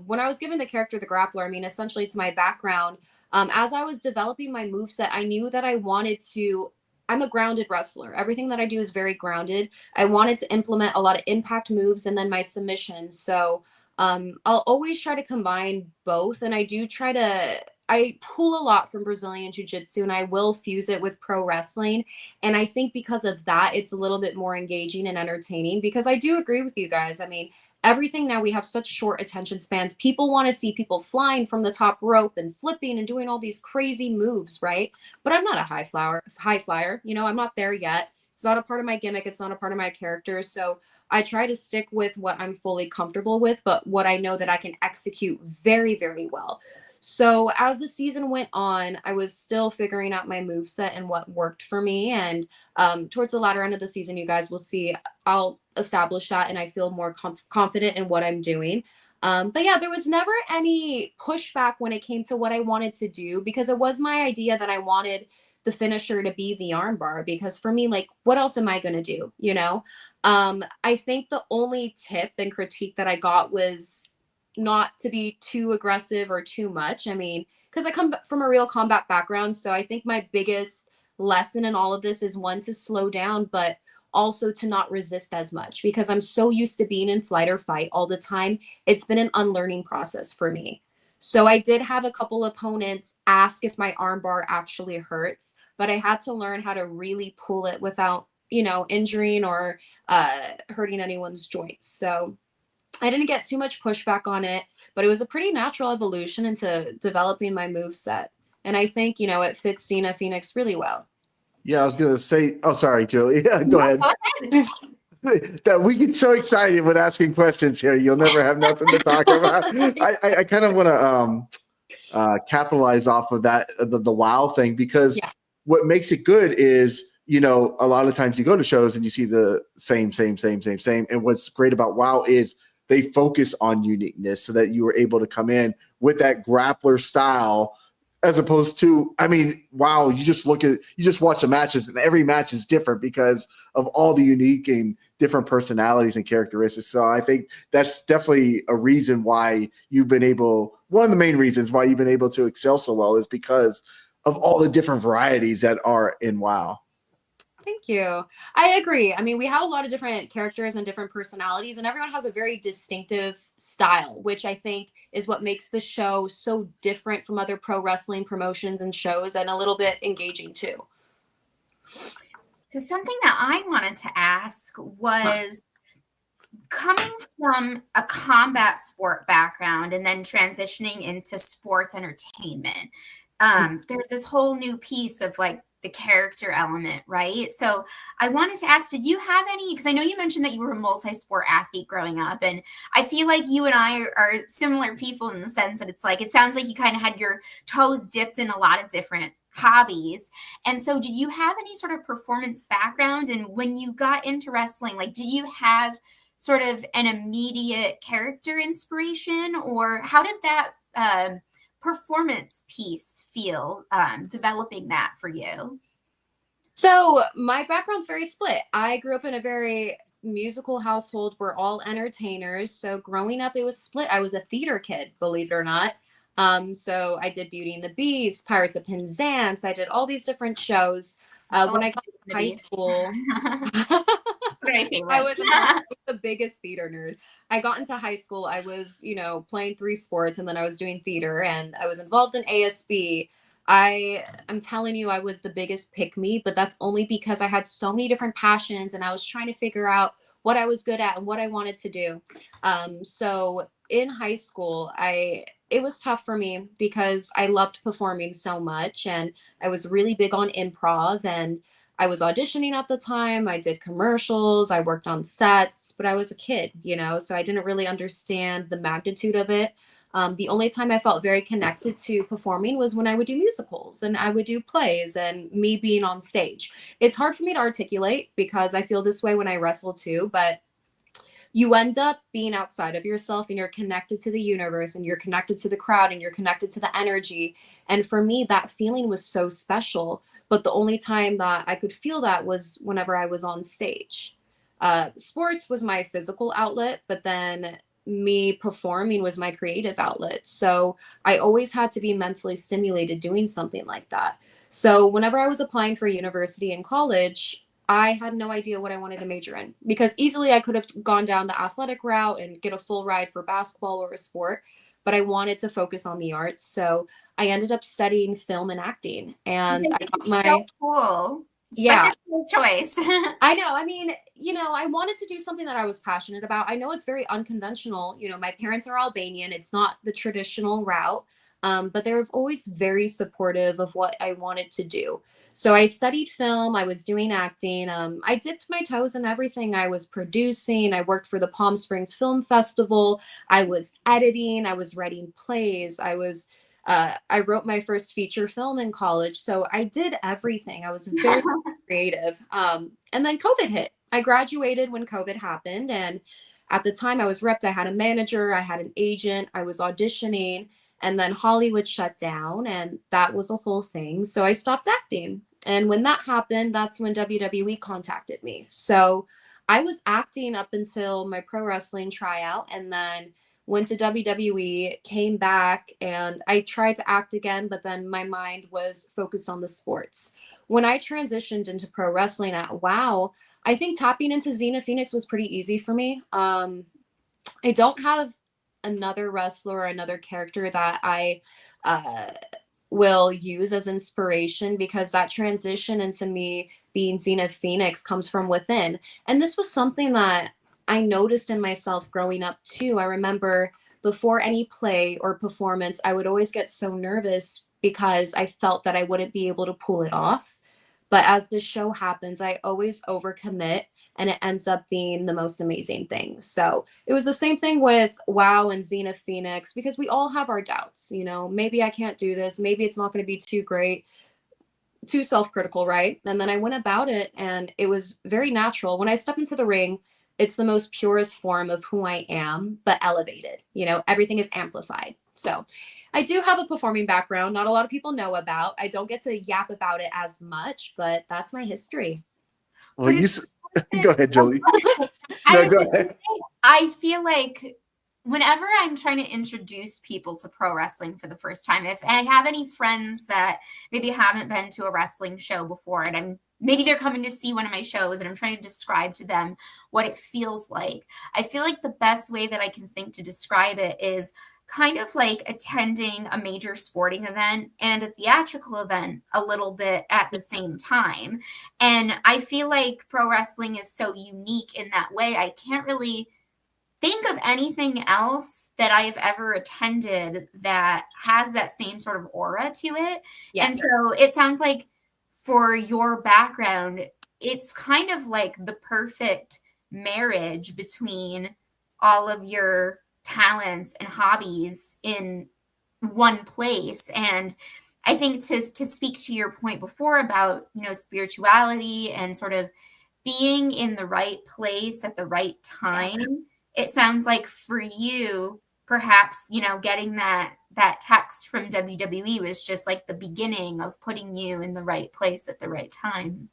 When I was given the character the Grappler, I mean, essentially it's my background. As I was developing my moveset, I knew that I'm a grounded wrestler. Everything that I do is very grounded. I wanted to implement a lot of impact moves and then my submissions. So I'll always try to combine both. And I pull a lot from Brazilian jiu-jitsu and I will fuse it with pro wrestling. And I think because of that, it's a little bit more engaging and entertaining, because I do agree with you guys. I mean, everything now, we have such short attention spans. People want to see people flying from the top rope and flipping and doing all these crazy moves, right? But I'm not a high flyer. You know, I'm not there yet. It's not a part of my gimmick. It's not a part of my character. So I try to stick with what I'm fully comfortable with, but what I know that I can execute very, very well. So as the season went on, I was still figuring out my moveset and what worked for me. And towards the latter end of the season, you guys will see, I'll establish that and I feel more confident in what I'm doing. But yeah, there was never any pushback when it came to what I wanted to do, because it was my idea that I wanted the finisher to be the armbar, because for me, like, what else am I going to do? You know, I think the only tip and critique that I got was not to be too aggressive or too much. I mean, because I come from a real combat background. So I think my biggest lesson in all of this is, one, to slow down, but also to not resist as much, because I'm so used to being in flight or fight all the time. It's been an unlearning process for me. So I did have a couple opponents ask if my armbar actually hurts, but I had to learn how to really pull it without, you know, injuring or hurting anyone's joints. So I didn't get too much pushback on it, but it was a pretty natural evolution into developing my moveset. And I think, you know, it fits Xena Phoenix really well. Yeah, I was going to say, oh, sorry, Julie. Yeah, go ahead. That we get so excited when asking questions here. You'll never have nothing to talk about. I kind of want to capitalize off of that, the wow thing, because Yeah. what makes it good is, you know, a lot of times you go to shows and you see the same. And what's great about wow is they focus on uniqueness, so that you were able to come in with that grappler style, as opposed to, I mean, wow, you just watch the matches and every match is different because of all the unique and different personalities and characteristics. So I think that's definitely a reason why one of the main reasons why you've been able to excel so well is because of all the different varieties that are in WoW. Thank you. I agree. I mean, we have a lot of different characters and different personalities, and everyone has a very distinctive style, which I think is what makes the show so different from other pro wrestling promotions and shows, and a little bit engaging too. So something that I wanted to ask was, coming from a combat sport background and then transitioning into sports entertainment, there's this whole new piece of like the character element, right? So I wanted to ask, did you have any, because I know you mentioned that you were a multi-sport athlete growing up, and I feel like you and I are similar people in the sense that it's like, it sounds like you kind of had your toes dipped in a lot of different hobbies. And so did you have any sort of performance background? And when you got into wrestling, like, did you have sort of an immediate character inspiration, or how did that performance piece feel, developing that for you? So my background's very split. I grew up in a very musical household. We're all entertainers. So growing up, it was split. I was a theater kid, believe it or not. So I did Beauty and the Beast, Pirates of Penzance. I did all these different shows. When I got to high school, I was the biggest theater nerd. I got into high school, I was, playing 3 sports, and then I was doing theater, and I was involved in ASB. I'm telling you, I was the biggest pick me, but that's only because I had so many different passions, and I was trying to figure out what I was good at and what I wanted to do. So in high school, it was tough for me because I loved performing so much, and I was really big on improv, and I was auditioning at the time. I did commercials, I worked on sets, but I was a kid, so I didn't really understand the magnitude of it. The only time I felt very connected to performing was when I would do musicals and I would do plays and me being on stage. It's hard for me to articulate because I feel this way when I wrestle too, but you end up being outside of yourself, and you're connected to the universe, and you're connected to the crowd, and you're connected to the energy. And for me, that feeling was so special. But the only time that I could feel that was whenever I was on stage. Sports was my physical outlet, but then me performing was my creative outlet. So I always had to be mentally stimulated doing something like that. So whenever I was applying for university and college, I had no idea what I wanted to major in, because easily I could have gone down the athletic route and get a full ride for basketball or a sport, but I wanted to focus on the arts. So I ended up studying film and acting, and I got my so cool. Yeah. Such a cool choice. I know. I mean, I wanted to do something that I was passionate about. I know it's very unconventional. My parents are Albanian. It's not the traditional route, but they were always very supportive of what I wanted to do. So I studied film. I was doing acting. I dipped my toes in everything. I was producing. I worked for the Palm Springs Film Festival. I was editing. I was writing plays. I wrote my first feature film in college. So I did everything. I was very creative. And then COVID hit. I graduated when COVID happened. And at the time I was repped, I had a manager, I had an agent, I was auditioning, and then Hollywood shut down, and that was a whole thing. So I stopped acting. And when that happened, that's when WWE contacted me. So I was acting up until my pro wrestling tryout, and then went to WWE, came back, and I tried to act again, but then my mind was focused on the sports. When I transitioned into pro wrestling at WoW, I think tapping into Xena Phoenix was pretty easy for me. I don't have another wrestler or another character that I will use as inspiration, because that transition into me being Xena Phoenix comes from within. And this was something that I noticed in myself growing up too. I remember before any play or performance, I would always get so nervous because I felt that I wouldn't be able to pull it off. But as the show happens, I always overcommit, and it ends up being the most amazing thing. So it was the same thing with WoW and Xena Phoenix, because we all have our doubts, you know, maybe I can't do this, maybe it's not going to be too great, too self-critical, right? And then I went about it and it was very natural. When I step into the ring, it's the most purest form of who I am, but elevated. You know, everything is amplified. So I do have a performing background, not a lot of people know about. I don't get to yap about it as much, but that's my history. Well, go ahead, Jolie. No, go ahead. I feel like whenever I'm trying to introduce people to pro wrestling for the first time, if I have any friends that maybe haven't been to a wrestling show before, and maybe they're coming to see one of my shows and I'm trying to describe to them what it feels like, I feel like the best way that I can think to describe it is kind of like attending a major sporting event and a theatrical event a little bit at the same time. And I feel like pro wrestling is so unique in that way. I can't really think of anything else that I've ever attended that has that same sort of aura to it. Yes. And so it sounds like for your background, it's kind of like the perfect marriage between all of your talents and hobbies in one place. And I think to speak to your point before about, you know, spirituality and sort of being in the right place at the right time, it sounds like for you, perhaps, you know, getting that text from WWE was just like the beginning of putting you in the right place at the right time.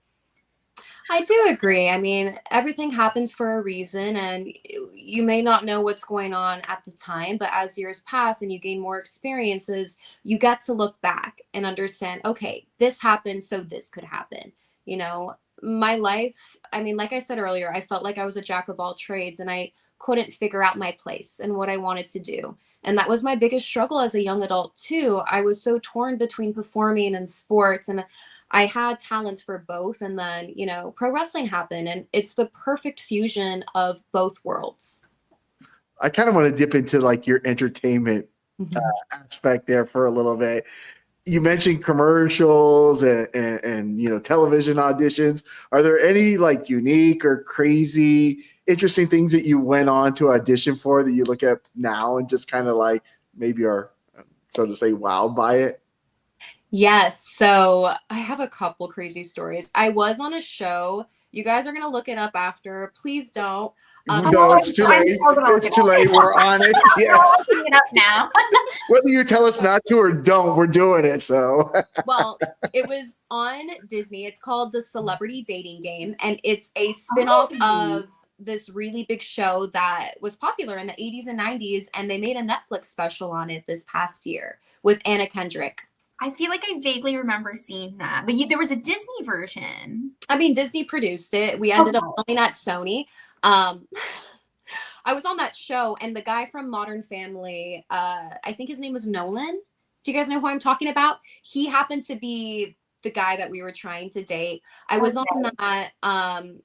I do agree. I mean, everything happens for a reason, and you may not know what's going on at the time, but as years pass and you gain more experiences, you get to look back and understand, okay, this happened, so this could happen. You know, my life, I mean, like I said earlier, I felt like I was a jack of all trades and I couldn't figure out my place and what I wanted to do. And that was my biggest struggle as a young adult too. I was so torn between performing and sports, and I had talents for both. And then, you know, pro wrestling happened and it's the perfect fusion of both worlds. I kind of want to dip into like your entertainment aspect there for a little bit. You mentioned commercials and you know, television auditions. Are there any like unique or crazy, interesting things that you went on to audition for that you look at now and just kind of like maybe are, so to say, wowed by it? Yes. So I have a couple crazy stories. I was on a show. You guys are going to look it up after. Please don't. No, it's too late. It's too late. We're on it. Yeah. I'm looking it up now. Whether you tell us not to or don't, we're doing it. So. Well, it was on Disney. It's called The Celebrity Dating Game, and it's a spinoff of this really big show that was popular in the 80s and 90s, and they made a Netflix special on it this past year with Anna Kendrick. I feel like I vaguely remember seeing that, but there was a Disney version. I mean, Disney produced it. We ended up filming at Sony. I was on that show, and the guy from Modern Family, I think his name was Nolan. Do you guys know who I'm talking about? He happened to be the guy that we were trying to date. I was on that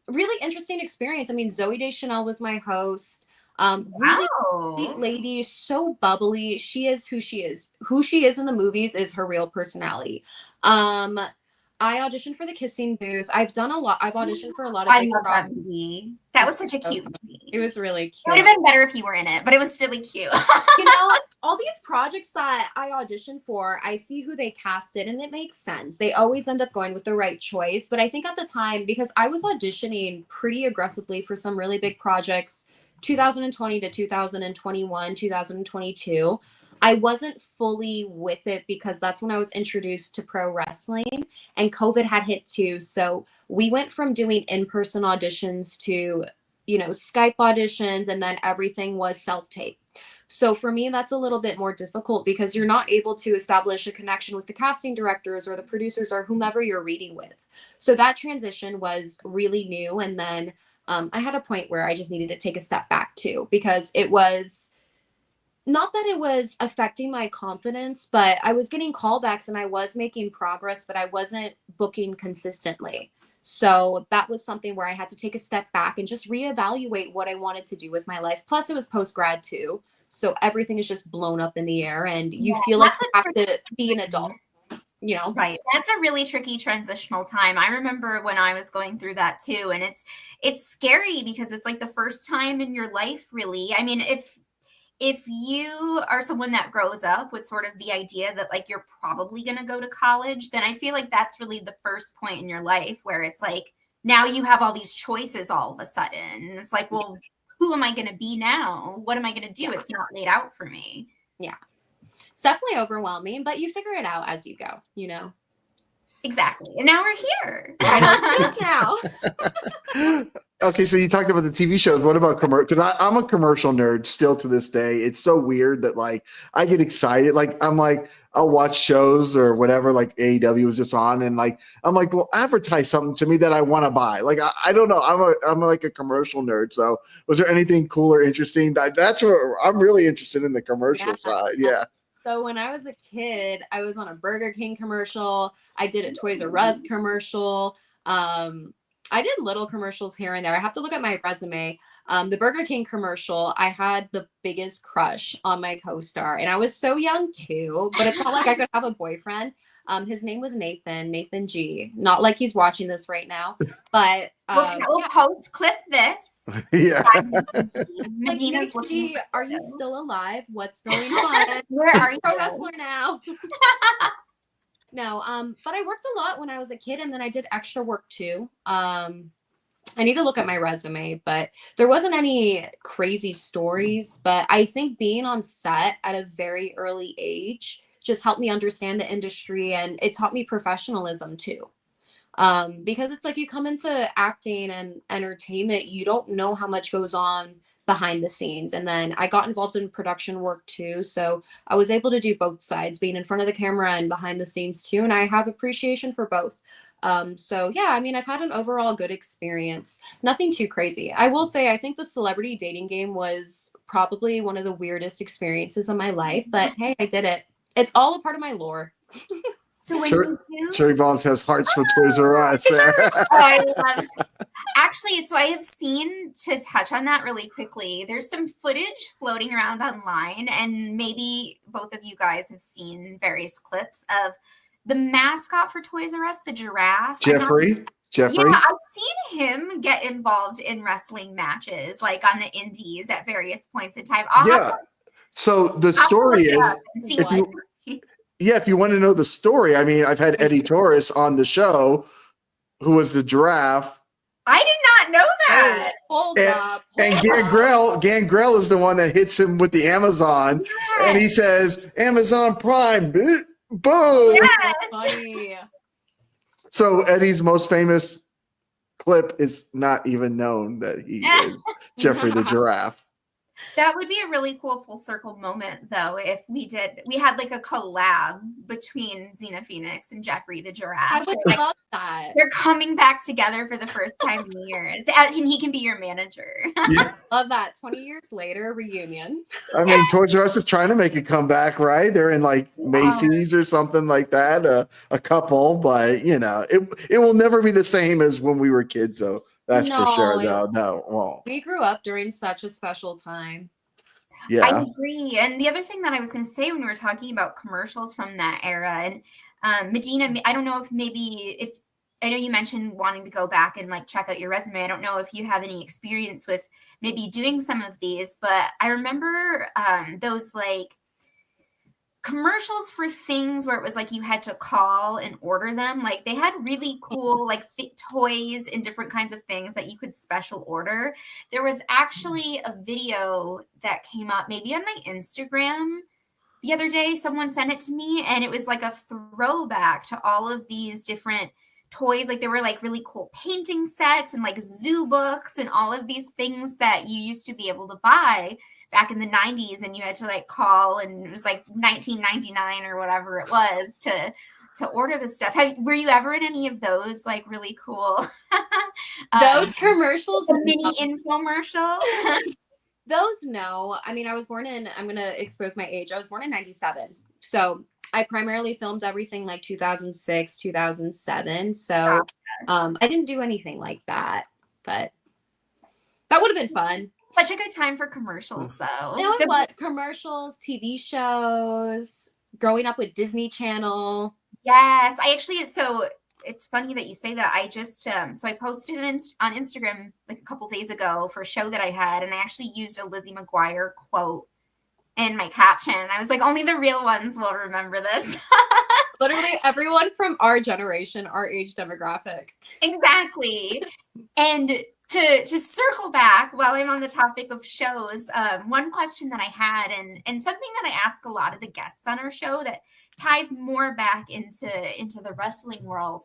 really interesting experience. I mean, Zooey Deschanel was my host. Really sweet lady, so bubbly. She is who she is. Who she is in the movies is her real personality. I auditioned for The Kissing Booth. I've done a lot. I've auditioned for a lot of. I love that movie. That was such a cute movie. It was really cute. It would have been better if you were in it, but it was really cute. You know, all these projects that I auditioned for, I see who they casted, and it makes sense. They always end up going with the right choice. But I think at the time, because I was auditioning pretty aggressively for some really big projects, 2020 to 2021, 2022, I wasn't fully with it because that's when I was introduced to pro wrestling, and COVID had hit too. So we went from doing in-person auditions to, you know, Skype auditions, and then everything was self-tape. So for me, that's a little bit more difficult because you're not able to establish a connection with the casting directors or the producers or whomever you're reading with. So that transition was really new. And then I had a point where I just needed to take a step back too, because it was not that it was affecting my confidence, but I was getting callbacks and I was making progress, but I wasn't booking consistently. So that was something where I had to take a step back and just reevaluate what I wanted to do with my life. Plus it was post-grad too. So everything is just blown up in the air and you feel like you have to be an adult. you know. Right. That's a really tricky transitional time. I remember when I was going through that too. And it's scary because it's like the first time in your life, really. I mean, if you are someone that grows up with sort of the idea that like you're probably going to go to college, then I feel like that's really the first point in your life where it's like now you have all these choices all of a sudden. And it's like, well, who am I going to be now? What am I going to do? It's not laid out for me. Yeah. It's definitely overwhelming, but you figure it out as you go, you know. Exactly. And now we're here. Now. Okay, so you talked about the TV shows. What about commercial? Because I'm a commercial nerd still to this day. It's so weird that like I get excited. Like I'm like I'll watch shows or whatever. Like AEW was just on, and like I'm like, well, advertise something to me that I want to buy. Like I don't know. I'm like a commercial nerd. So was there anything cool or interesting? That's where I'm really interested in the commercial side. Yeah. So when I was a kid, I was on a Burger King commercial. I did a Toys R Us commercial. I did little commercials here and there. I have to look at my resume. The Burger King commercial, I had the biggest crush on my co-star, and I was so young too, but it's not like I could have a boyfriend. His name was Nathan G. Not like he's watching this right now, but we'll post clip this. Yeah. Medina's like, G, are you still alive? What's going on? Where are you? Pro wrestler now. No, but I worked a lot when I was a kid, and then I did extra work too. I need to look at my resume, but there wasn't any crazy stories. But I think being on set at a very early age just helped me understand the industry, and it taught me professionalism too. Because it's like you come into acting and entertainment, you don't know how much goes on behind the scenes. And then I got involved in production work too. So I was able to do both sides, being in front of the camera and behind the scenes too. And I have appreciation for both. So yeah, I mean, I've had an overall good experience. Nothing too crazy. I will say, I think the celebrity dating game was probably one of the weirdest experiences of my life, but hey, I did it. It's all a part of my lore. So when you do, Cherry Bombs has hearts for Toys R Us. I love it. Actually, so I have seen, to touch on that really quickly, there's some footage floating around online, and maybe both of you guys have seen various clips of the mascot for Toys R Us, the giraffe. Jeffrey. Yeah, I've seen him get involved in wrestling matches, like on the indies at various points in time. So the story is, if you want to know the story, I mean, I've had Eddie Torres on the show, who was the giraffe. I did not know that. Hold up. And Gangrel is the one that hits him with the Amazon, and he says, Amazon Prime, boom. Yes. Funny. So Eddie's most famous clip is not even known that he is Jeffrey the giraffe. That would be a really cool full circle moment, though, if we had like a collab between Xena Phoenix and Jeffrey the giraffe. I would love that. They're coming back together for the first time in years, and he can be your manager. Yeah. Love that. 20 years later, reunion. I mean, Toys R Us is trying to make a comeback, right? They're in like Macy's or something like that, a couple, but you know, it will never be the same as when we were kids, though. That's for sure. No, it won't. We grew up during such a special time. Yeah, I agree. And the other thing that I was going to say when we were talking about commercials from that era, and Medina, I don't know if I know you mentioned wanting to go back and like check out your resume. I don't know if you have any experience with maybe doing some of these, but I remember those like commercials for things where it was like you had to call and order them. Like they had really cool like toys and different kinds of things that you could special order. There was actually a video that came up maybe on my Instagram the other day. Someone sent it to me, and it was like a throwback to all of these different toys. Like there were like really cool painting sets and like zoo books and all of these things that you used to be able to buy back in the 90s, and you had to like call, and it was like $19.99 or whatever it was to order the stuff. Were you ever in any of those like really cool those commercials, the mini infomercials? Those, no. I mean, I'm going to expose my age. I was born in 97. So I primarily filmed everything like 2006, 2007. So I didn't do anything like that, but that would have been fun. Such a good time for commercials, though. No, it was commercials, TV shows, growing up with Disney Channel. Yes, I actually, so it's funny that you say that. I just, so I posted it on Instagram like a couple days ago for a show that I had, and I actually used a Lizzie McGuire quote in my caption. I was like, only the real ones will remember this. Literally everyone from our generation, our age demographic. Exactly. And to circle back while I'm on the topic of shows, one question that I had, and something that I ask a lot of the guests on our show that ties more back into the wrestling world,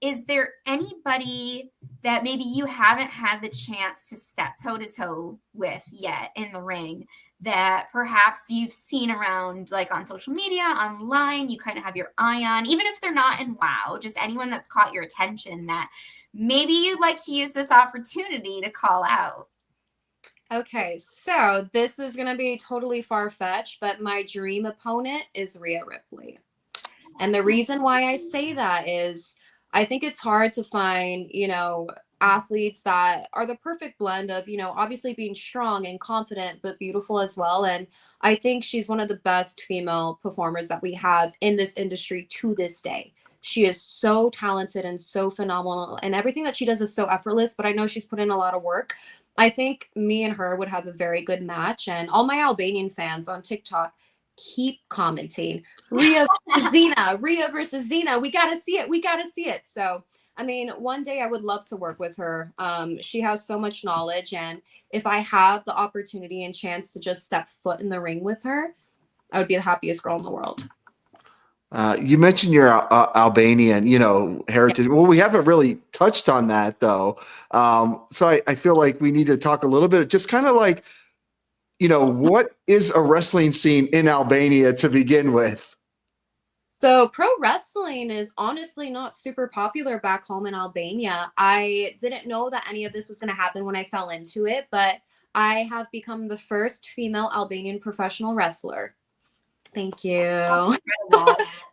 is there anybody that maybe you haven't had the chance to step toe to toe with yet in the ring that perhaps you've seen around, like on social media, online, you kind of have your eye on, even if they're not in WoW, just anyone that's caught your attention that maybe you'd like to use this opportunity to call out? Okay, so this is going to be totally far-fetched, but my dream opponent is Rhea Ripley. And the reason why I say that is I think it's hard to find, athletes that are the perfect blend of, obviously being strong and confident, but beautiful as well. And I think she's one of the best female performers that we have in this industry to this day. She is so talented and so phenomenal, and everything that she does is so effortless, but I know she's put in a lot of work. I think me and her would have a very good match. And all my Albanian fans on TikTok, keep commenting. Rhea versus Xena. We got to see it. We got to see it. So, I mean, one day I would love to work with her. She has so much knowledge. And if I have the opportunity and chance to just step foot in the ring with her, I would be the happiest girl in the world. You mentioned your Albanian, heritage. Well, we haven't really touched on that though. So I feel like we need to talk a little bit, just kind of like, what is a wrestling scene in Albania to begin with? So pro wrestling is honestly not super popular back home in Albania. I didn't know that any of this was going to happen when I fell into it, but I have become the first female Albanian professional wrestler. Thank you.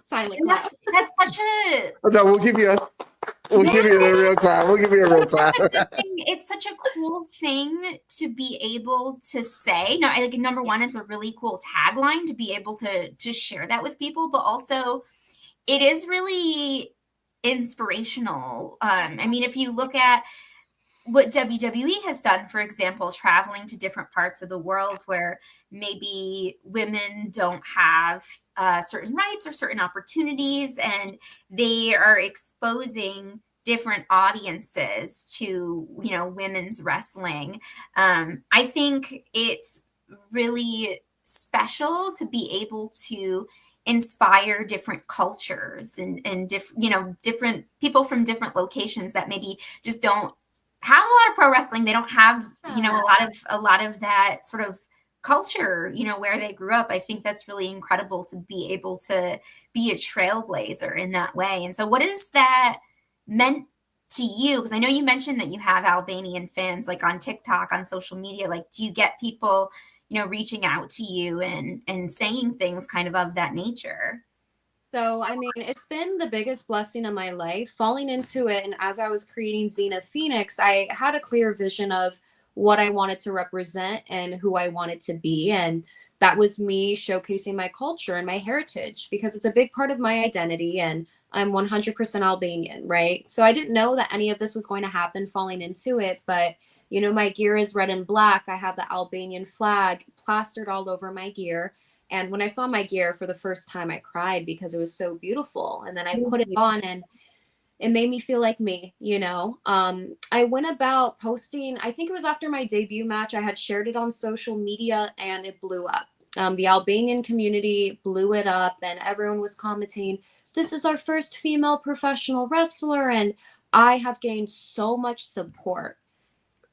Silent clap. That's such a No, we'll give you a real clap. We'll give you a real clap. It's such a cool thing to be able to say. No, like number one, it's a really cool tagline to be able to share that with people, but also it is really inspirational. I mean, if you look at what WWE has done, for example, traveling to different parts of the world where maybe women don't have certain rights or certain opportunities, and they are exposing different audiences to, women's wrestling. I think it's really special to be able to inspire different cultures and different people from different locations that maybe just don't have a lot of pro wrestling. They don't have, a lot of that sort of culture, where they grew up. I think that's really incredible to be able to be a trailblazer in that way. And so what is that meant to you? Because I know you mentioned that you have Albanian fans like on TikTok, on social media. Like, do you get people, reaching out to you and saying things kind of that nature? So, I mean, it's been the biggest blessing of my life falling into it. And as I was creating Xena Phoenix, I had a clear vision of what I wanted to represent and who I wanted to be. And that was me showcasing my culture and my heritage, because it's a big part of my identity. And I'm 100% Albanian, right? So I didn't know that any of this was going to happen falling into it. But, my gear is red and black. I have the Albanian flag plastered all over my gear. And when I saw my gear for the first time, I cried because it was so beautiful. And then I put it on and it made me feel like me, I went about posting, I think it was after my debut match, I had shared it on social media and it blew up. The Albanian community blew it up and everyone was commenting, this is our first female professional wrestler. And I have gained so much support.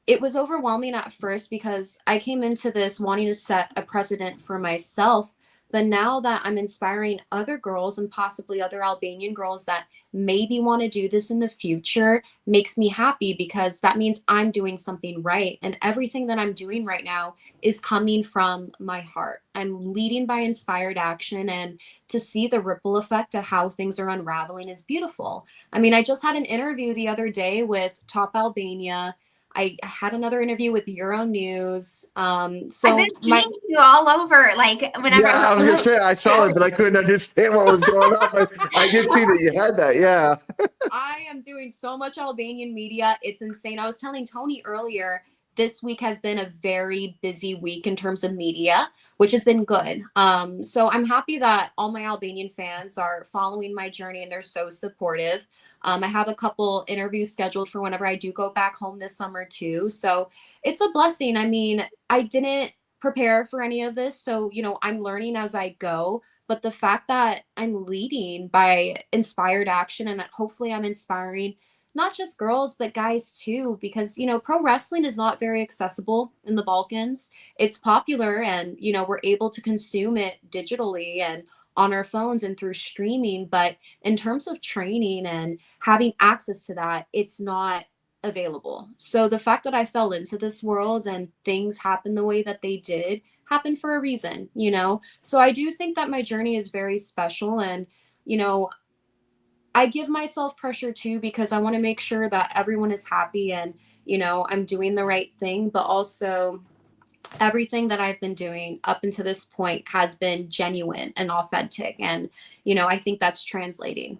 It was overwhelming at first because I came into this wanting to set a precedent for myself. But now that I'm inspiring other girls and possibly other Albanian girls that maybe want to do this in the future, makes me happy, because that means I'm doing something right. And everything that I'm doing right now is coming from my heart. I'm leading by inspired action, and to see the ripple effect of how things are unraveling is beautiful. I mean, I just had an interview the other day with Top Albania. I had another interview with Euronews. I've So been seeing you all over, like whenever. Yeah, I was gonna say I saw it, but I couldn't understand what was going on. But I did see that you had that. Yeah. I am doing so much Albanian media. It's insane. I was telling Tony earlier, this week has been a very busy week in terms of media, which has been good. So I'm happy that all my Albanian fans are following my journey and they're so supportive. I have a couple interviews scheduled for whenever I do go back home this summer too. So it's a blessing. I mean, I didn't prepare for any of this. So, I'm learning as I go. But the fact that I'm leading by inspired action and that hopefully I'm inspiring not just girls, but guys too, because, pro wrestling is not very accessible in the Balkans. It's popular and, we're able to consume it digitally and on our phones and through streaming. But in terms of training and having access to that, it's not available. So the fact that I fell into this world and things happened the way that they did happened for a reason. So I do think that my journey is very special and, I give myself pressure too because I want to make sure that everyone is happy and, I'm doing the right thing, but also everything that I've been doing up until this point has been genuine and authentic. And, I think that's translating.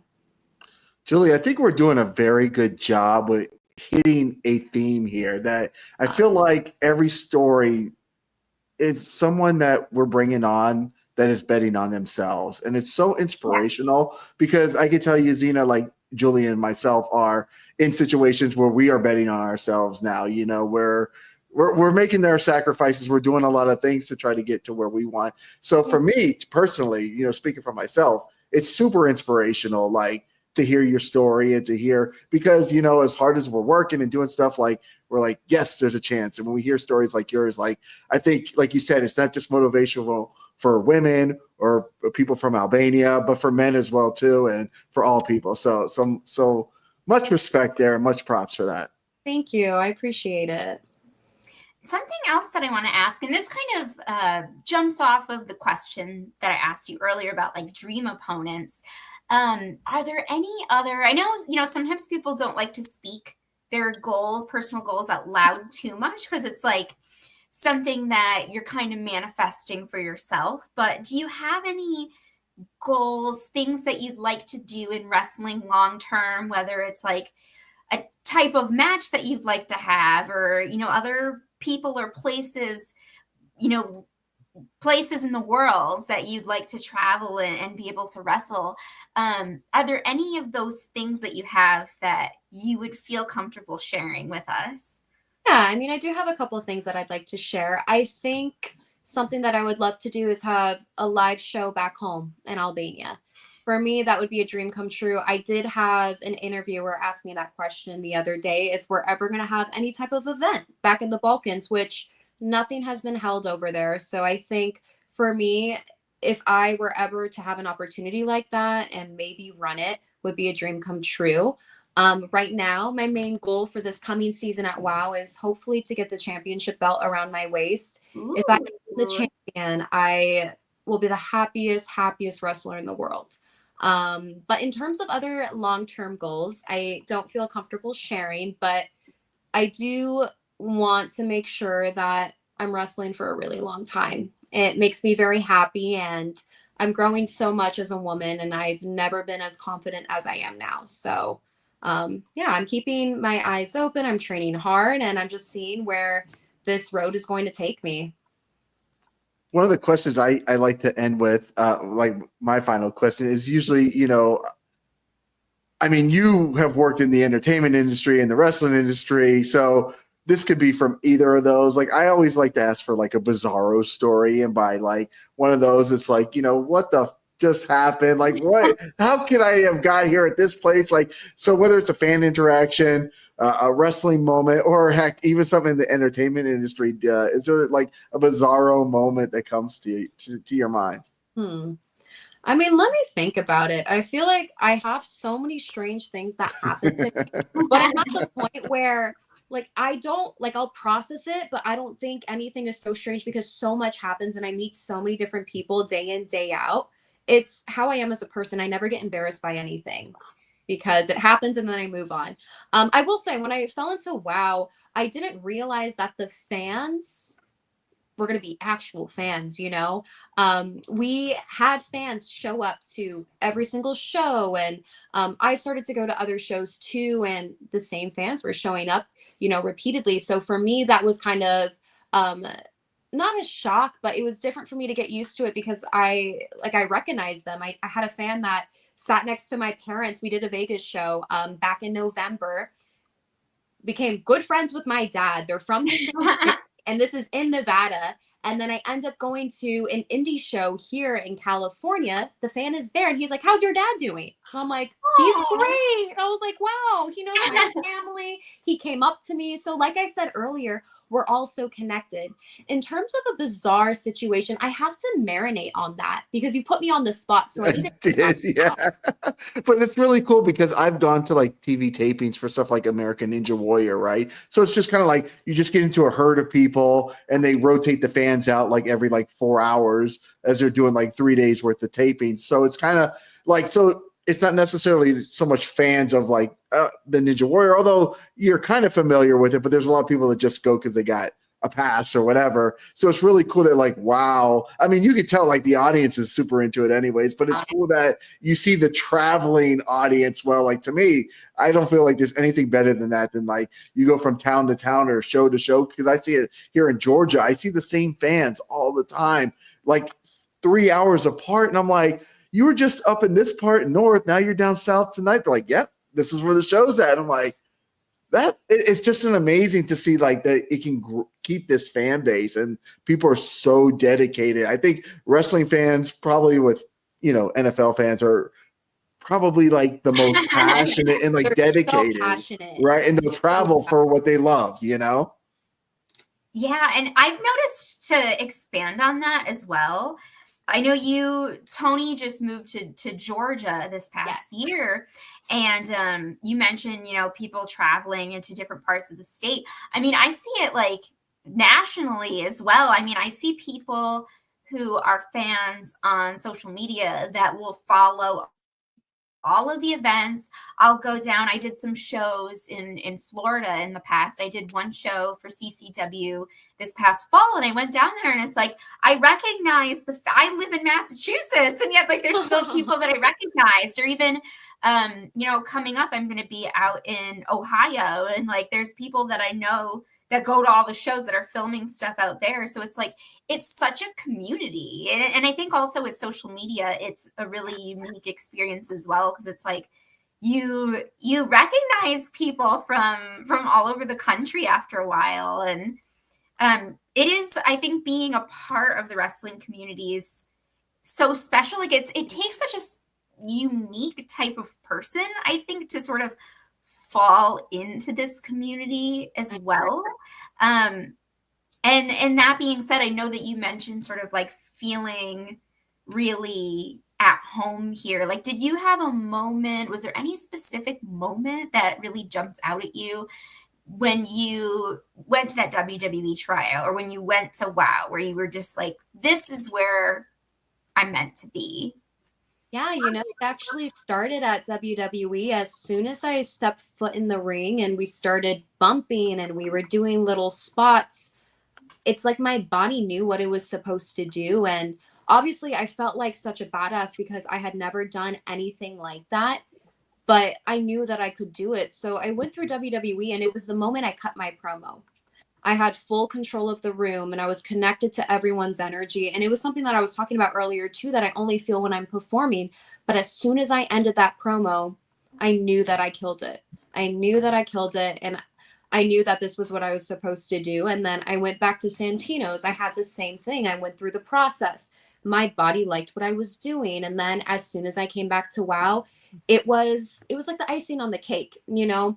Julie, I think we're doing a very good job with hitting a theme here that I feel like every story is someone that we're bringing on that is betting on themselves. And it's so inspirational because I can tell you, Zena, like Julie and myself are in situations where we are betting on ourselves now, we're making their sacrifices. We're doing a lot of things to try to get to where we want. So for me personally, speaking for myself, it's super inspirational, like to hear your story and to hear, because, as hard as we're working and doing stuff, like we're like, yes, there's a chance. And when we hear stories like yours, like, I think, like you said, it's not just motivational for women or people from Albania, but for men as well too. And for all people. So much respect there and much props for that. Thank you. I appreciate it. Something else that I want to ask, and this kind of jumps off of the question that I asked you earlier about like dream opponents. Are there any other, I know, sometimes people don't like to speak their goals, personal goals out loud too much because it's like something that you're kind of manifesting for yourself. But do you have any goals, things that you'd like to do in wrestling long term, whether it's like a type of match that you'd like to have or, other people or places, places in the world that you'd like to travel and be able to wrestle? Are there any of those things that you have that you would feel comfortable sharing with us? Yeah, I mean, I do have a couple of things that I'd like to share. I think something that I would love to do is have a live show back home in Albania. For me, that would be a dream come true. I did have an interviewer ask me that question the other day, if we're ever going to have any type of event back in the Balkans, which nothing has been held over there. So I think for me, if I were ever to have an opportunity like that and maybe run it, would be a dream come true. Right now, my main goal for this coming season at WoW is hopefully to get the championship belt around my waist. Ooh. If I get the champion, I will be the happiest wrestler in the world. But in terms of other long-term goals, I don't feel comfortable sharing, but I do want to make sure that I'm wrestling for a really long time. It makes me very happy and I'm growing so much as a woman and I've never been as confident as I am now. So I'm keeping my eyes open. I'm training hard and I'm just seeing where this road is going to take me. One of the questions I like to end with, like my final question is usually, I mean, you have worked in the entertainment industry and the wrestling industry. So this could be from either of those. Like, I always like to ask for like a bizarro story. And by like one of those, it's like, what the just happened? Like, what, how could I have got here at this place? Like, so whether it's a fan interaction, a wrestling moment, or heck, even something in the entertainment industry, is there like a bizarro moment that comes to your mind? I mean, let me think about it. I feel like I have so many strange things that happen to me, but I'm at the point where like I'll process it, but I don't think anything is so strange because so much happens and I meet so many different people day in, day out. It's how I am as a person. I never get embarrassed by anything. because it happens and then I move on. I will say, when I fell into WoW, I didn't realize that the fans were going to be actual fans, you know? We had fans show up to every single show, and I started to go to other shows too, and the same fans were showing up, you know, repeatedly. So for me, that was kind of not a shock, but it was different for me to get used to it, because I recognized them. I had a fan that sat next to my parents. We did a Vegas show back in November, became good friends with my dad. They're from the same state, and this is in Nevada. And then I end up going to an indie show here in California. The fan is there, and he's like, "How's your dad doing?" And I'm like, "He's great." And I was like, wow, he knows my family. He came up to me. So like I said earlier, we're all so connected. In terms of a bizarre situation, I have to marinate on that because you put me on the spot. So I did, yeah. But it's really cool because I've gone to like TV tapings for stuff like American Ninja Warrior, right? So it's just kind of like you just get into a herd of people and they rotate the fans out like every like 4 hours as they're doing like 3 days worth of tapings. So it's kind of like, so it's not necessarily so much fans of like the Ninja Warrior, although you're kind of familiar with it, but there's a lot of people that just go because they got a pass or whatever. So it's really cool that like, wow. I mean, you can tell like the audience is super into it anyways, but it's cool that you see the traveling audience. Well, like to me, I don't feel like there's anything better than that, than like you go from town to town or show to show, because I see it here in Georgia. I see the same fans all the time, like 3 hours apart. And I'm like, you were just up in this part north. Now you're down south tonight. They're like, yep, this is where the show's at. I'm like, it's just an amazing to see like that it can keep this fan base, and people are so dedicated. I think wrestling fans probably with, you know, NFL fans are probably like the most passionate and like dedicated, so right? And they'll travel for what they love, you know? Yeah. And I've noticed, to expand on that as well, I know Tony just moved to Georgia this past year. And you mentioned, you know, people traveling into different parts of the state. I mean, I see it like nationally as well. I mean, I see people who are fans on social media that will follow all of the events. I'll go down. I did some shows in Florida in the past. I did one show for CCW this past fall, and I went down there, and it's like, I recognize I live in Massachusetts, and yet like there's still people that I recognized. Or even, you know, coming up, I'm going to be out in Ohio, and like there's people that I know that go to all the shows that are filming stuff out there. So it's like, it's such a community. And I think also with social media, it's a really unique experience as well, because it's like you recognize people from all over the country after a while. And it is, I think, being a part of the wrestling community is so special. Like it takes such a unique type of person, I think, to sort of fall into this community as well. And that being said, I know that you mentioned sort of like feeling really at home here. Like, did you have a moment? Was there any specific moment that really jumped out at you when you went to that WWE tryout, or when you went to WoW, where you were just like, this is where I'm meant to be? Yeah, you know, it actually started at WWE. As soon as I stepped foot in the ring and we started bumping and we were doing little spots, it's like my body knew what it was supposed to do. And obviously I felt like such a badass because I had never done anything like that, but I knew that I could do it. So I went through WWE, and it was the moment I cut my promo. I had full control of the room, and I was connected to everyone's energy. And it was something that I was talking about earlier too, that I only feel when I'm performing. But as soon as I ended that promo, I knew that I killed it. I knew that I killed it. And I knew that this was what I was supposed to do. And then I went back to Santino's. I had the same thing. I went through the process. My body liked what I was doing. And then as soon as I came back to WoW, it was like the icing on the cake, you know?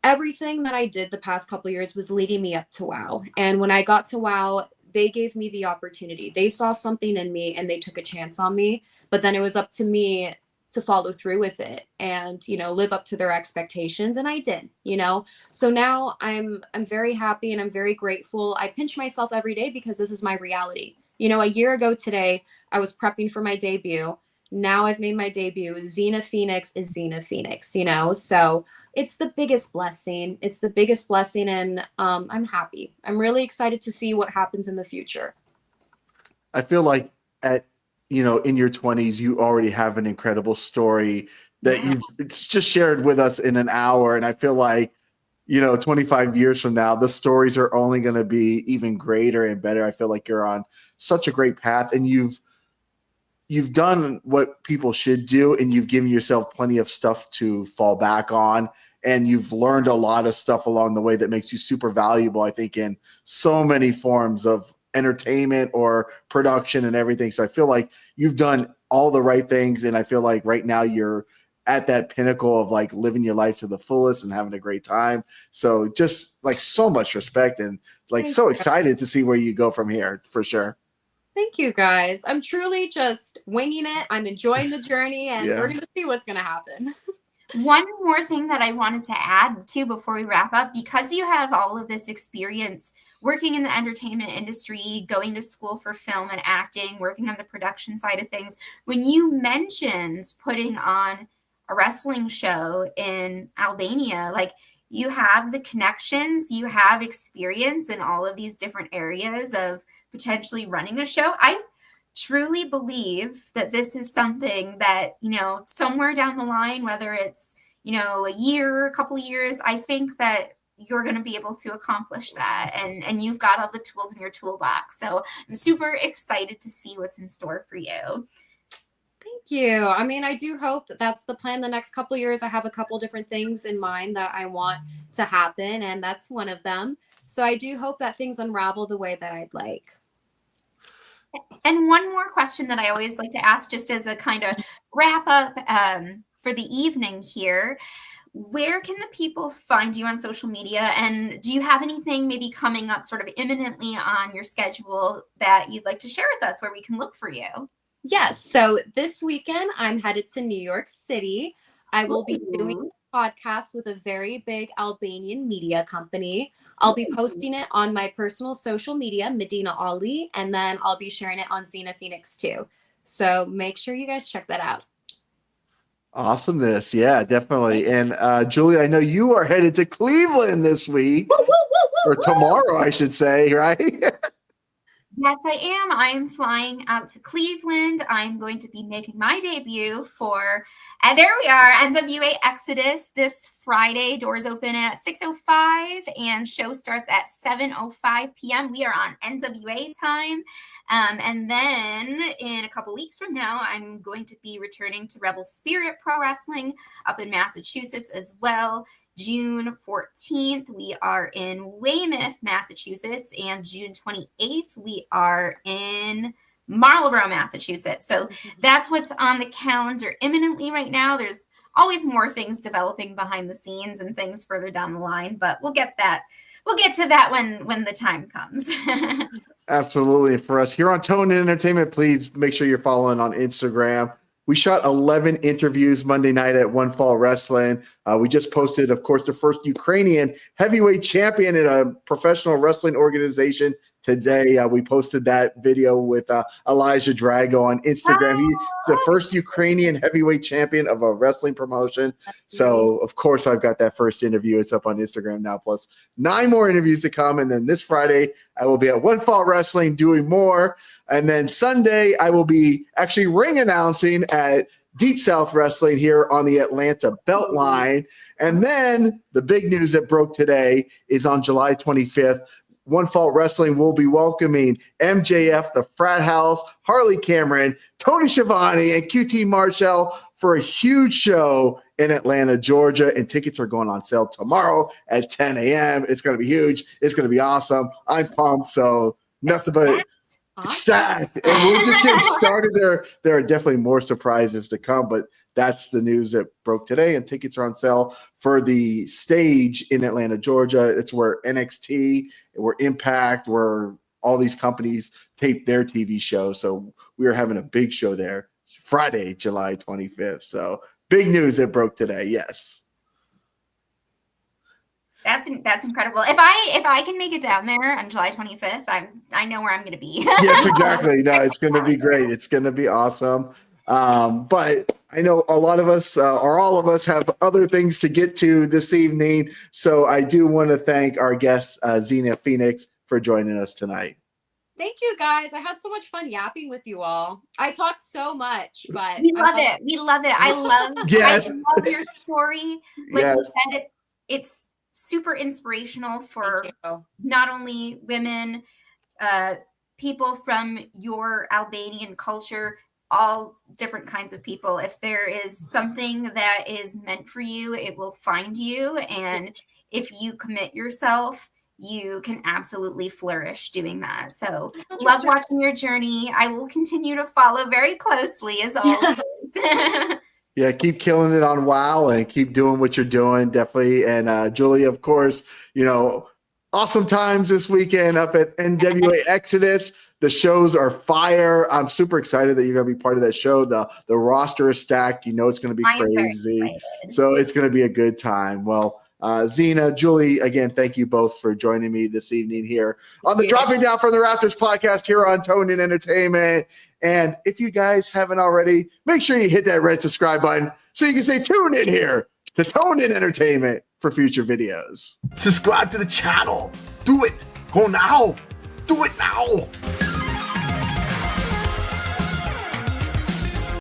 Everything that I did the past couple of years was leading me up to WoW. And when I got to WoW, they gave me the opportunity. They saw something in me and they took a chance on me. But then it was up to me to follow through with it and, you know, live up to their expectations. And I did, you know. So now I'm very happy and I'm very grateful. I pinch myself every day because this is my reality. You know, a year ago today, I was prepping for my debut. Now I've made my debut. Xena Phoenix is Xena Phoenix, you know? So it's the biggest blessing. It's the biggest blessing. And I'm happy. I'm really excited to see what happens in the future. I feel like in your 20s, you already have an incredible story that it's just shared with us in an hour. And I feel like, 25 years from now, the stories are only going to be even greater and better. I feel like you're on such a great path, and you've done what people should do, and you've given yourself plenty of stuff to fall back on. And you've learned a lot of stuff along the way that makes you super valuable, I think, in so many forms of entertainment or production and everything. So I feel like you've done all the right things. And I feel like right now you're at that pinnacle of like living your life to the fullest and having a great time. So just like so much respect, and like so excited to see where you go from here, for sure. Thank you, guys. I'm truly just winging it. I'm enjoying the journey, and we're going to see what's going to happen. One more thing that I wanted to add too before we wrap up, because you have all of this experience working in the entertainment industry, going to school for film and acting, working on the production side of things. When you mentioned putting on a wrestling show in Albania, like, you have the connections, you have experience in all of these different areas of potentially running a show. I truly believe that this is something that, somewhere down the line, whether it's, a year, a couple of years, I think that you're going to be able to accomplish that. And you've got all the tools in your toolbox. So I'm super excited to see what's in store for you. Thank you. I mean, I do hope that that's the plan the next couple of years. I have a couple different things in mind that I want to happen, and that's one of them. So I do hope that things unravel the way that I'd like. And one more question that I always like to ask, just as a kind of wrap up for the evening here. Where can the people find you on social media? And do you have anything maybe coming up sort of imminently on your schedule that you'd like to share with us where we can look for you? Yes. So this weekend, I'm headed to New York City. I will be doing a podcast with a very big Albanian media company. I'll be posting it on my personal social media, Medina Ali, and then I'll be sharing it on Xena Phoenix too. So make sure you guys check that out. Awesomeness. Yeah, definitely. And Julie, I know you are headed to Cleveland this week, or tomorrow, I should say, right? Yes, I am. I'm flying out to Cleveland. I'm going to be making my debut for, and there we are, NWA Exodus this Friday. Doors open at 6:05 and show starts at 7:05 p.m. We are on NWA time. And then in a couple weeks from now, I'm going to be returning to Rebel Spirit Pro Wrestling up in Massachusetts as well. June 14th, we are in Weymouth, Massachusetts, and June 28th, we are in Marlborough, Massachusetts. So that's what's on the calendar imminently right now. There's always more things developing behind the scenes and things further down the line, but we'll get to that when the time comes. Absolutely. For us here on Tone Entertainment, please make sure you're following on Instagram. We shot 11 interviews Monday night at One Fall Wrestling. We just posted, of course, the first Ukrainian heavyweight champion in a professional wrestling organization today. We posted that video with Elijah Drago on Instagram. He's the first Ukrainian heavyweight champion of a wrestling promotion. So, of course, I've got that first interview. It's up on Instagram now, plus 9 more interviews to come. And then this Friday, I will be at One Fall Wrestling doing more. And then Sunday, I will be actually ring announcing at Deep South Wrestling here on the Atlanta Beltline. And then the big news that broke today is on July 25th, One Fall Wrestling will be welcoming MJF, the Frat House, Harley Cameron, Tony Schiavone, and QT Marshall for a huge show in Atlanta, Georgia. And tickets are going on sale tomorrow at 10 a.m. It's going to be huge. It's going to be awesome. I'm pumped. So nothing but stacked. And we're just getting started there. There are definitely more surprises to come, but that's the news that broke today. And tickets are on sale for the stage in Atlanta, Georgia. It's where NXT, where Impact, where all these companies tape their TV shows. So we are having a big show there Friday, July 25th. So big news that broke today. Yes. That's incredible. If I can make it down there on July 25th, I know where I'm going to be. Yes, exactly. No, it's going to be great. It's going to be awesome. But I know a lot of us, or all of us, have other things to get to this evening. So I do want to thank our guest, Xena Phoenix, for joining us tonight. Thank you, guys. I had so much fun yapping with you all. I talked so much, but we love it. We love it. I love your story. Like Yes. you said, it's super inspirational for not only women, people from your Albanian culture, all different kinds of people. If there is something that is meant for you, it will find you. And if you commit yourself, you can absolutely flourish doing that. So love watching your journey. I will continue to follow very closely as always. Yeah, keep killing it on WoW and keep doing what you're doing, definitely. And Julie, of course, awesome times this weekend up at NWA Exodus. The shows are fire. I'm super excited that you're going to be part of that show. The roster is stacked. It's going to be crazy. So it's going to be a good time. Well, Xena, Julie, again, thank you both for joining me this evening here on the Dropping Down from the Rafters podcast here on Toned In Entertainment. And if you guys haven't already, make sure you hit that red subscribe button so you can stay tuned in here to Toned In Entertainment for future videos. Subscribe to the channel. Do it. Go now. Do it now.